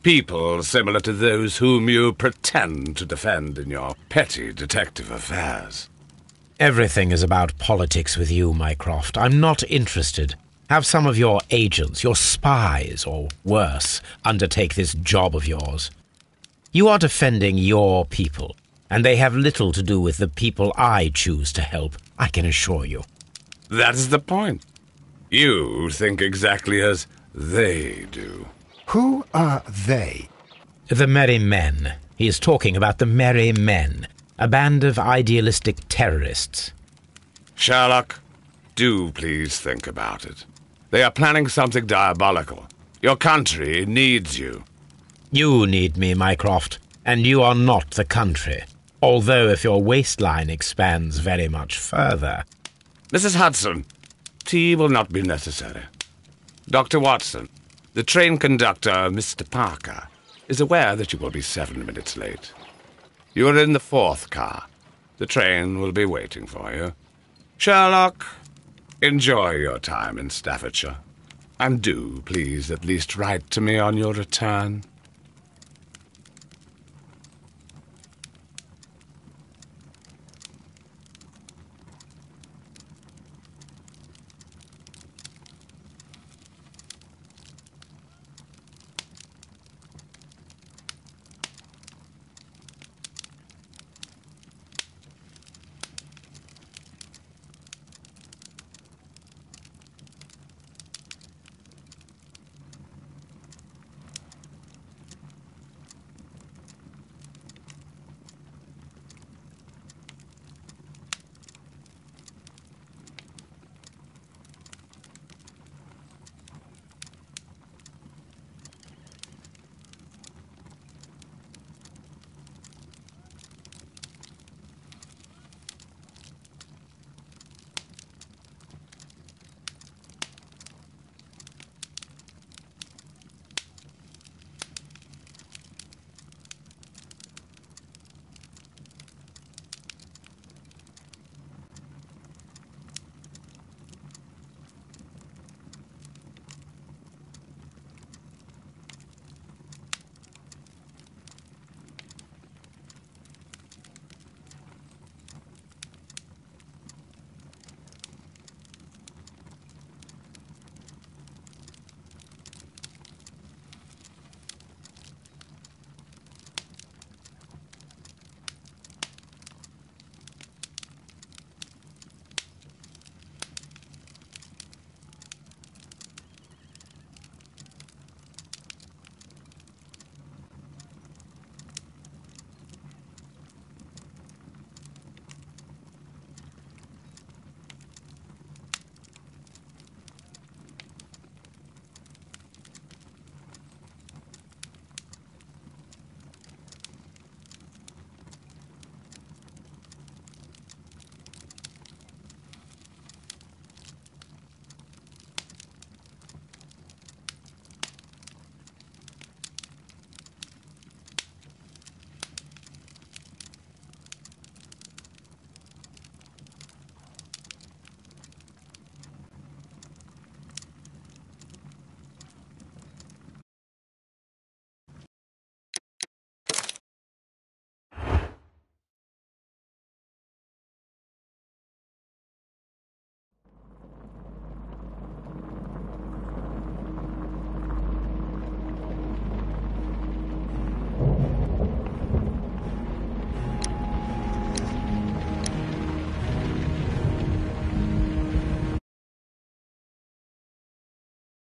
People similar to those whom you pretend to defend in your petty detective affairs. Everything is about politics with you, Mycroft. I'm not interested. Have some of your agents, your spies, or worse, undertake this job of yours. You are defending your people, and they have little to do with the people I choose to help, I can assure you. That is the point. You think exactly as they do. Who are they? The Merry Men. He is talking about the Merry Men, a band of idealistic terrorists. Sherlock, do please think about it. They are planning something diabolical. Your country needs you. You need me, Mycroft, and you are not the country. Although if your waistline expands very much further... Mrs. Hudson, tea will not be necessary. Dr. Watson, the train conductor, Mr. Parker, is aware that you will be 7 minutes late. You are in the 4th car. The train will be waiting for you. Sherlock, enjoy your time in Staffordshire. And do, please, at least write to me on your return.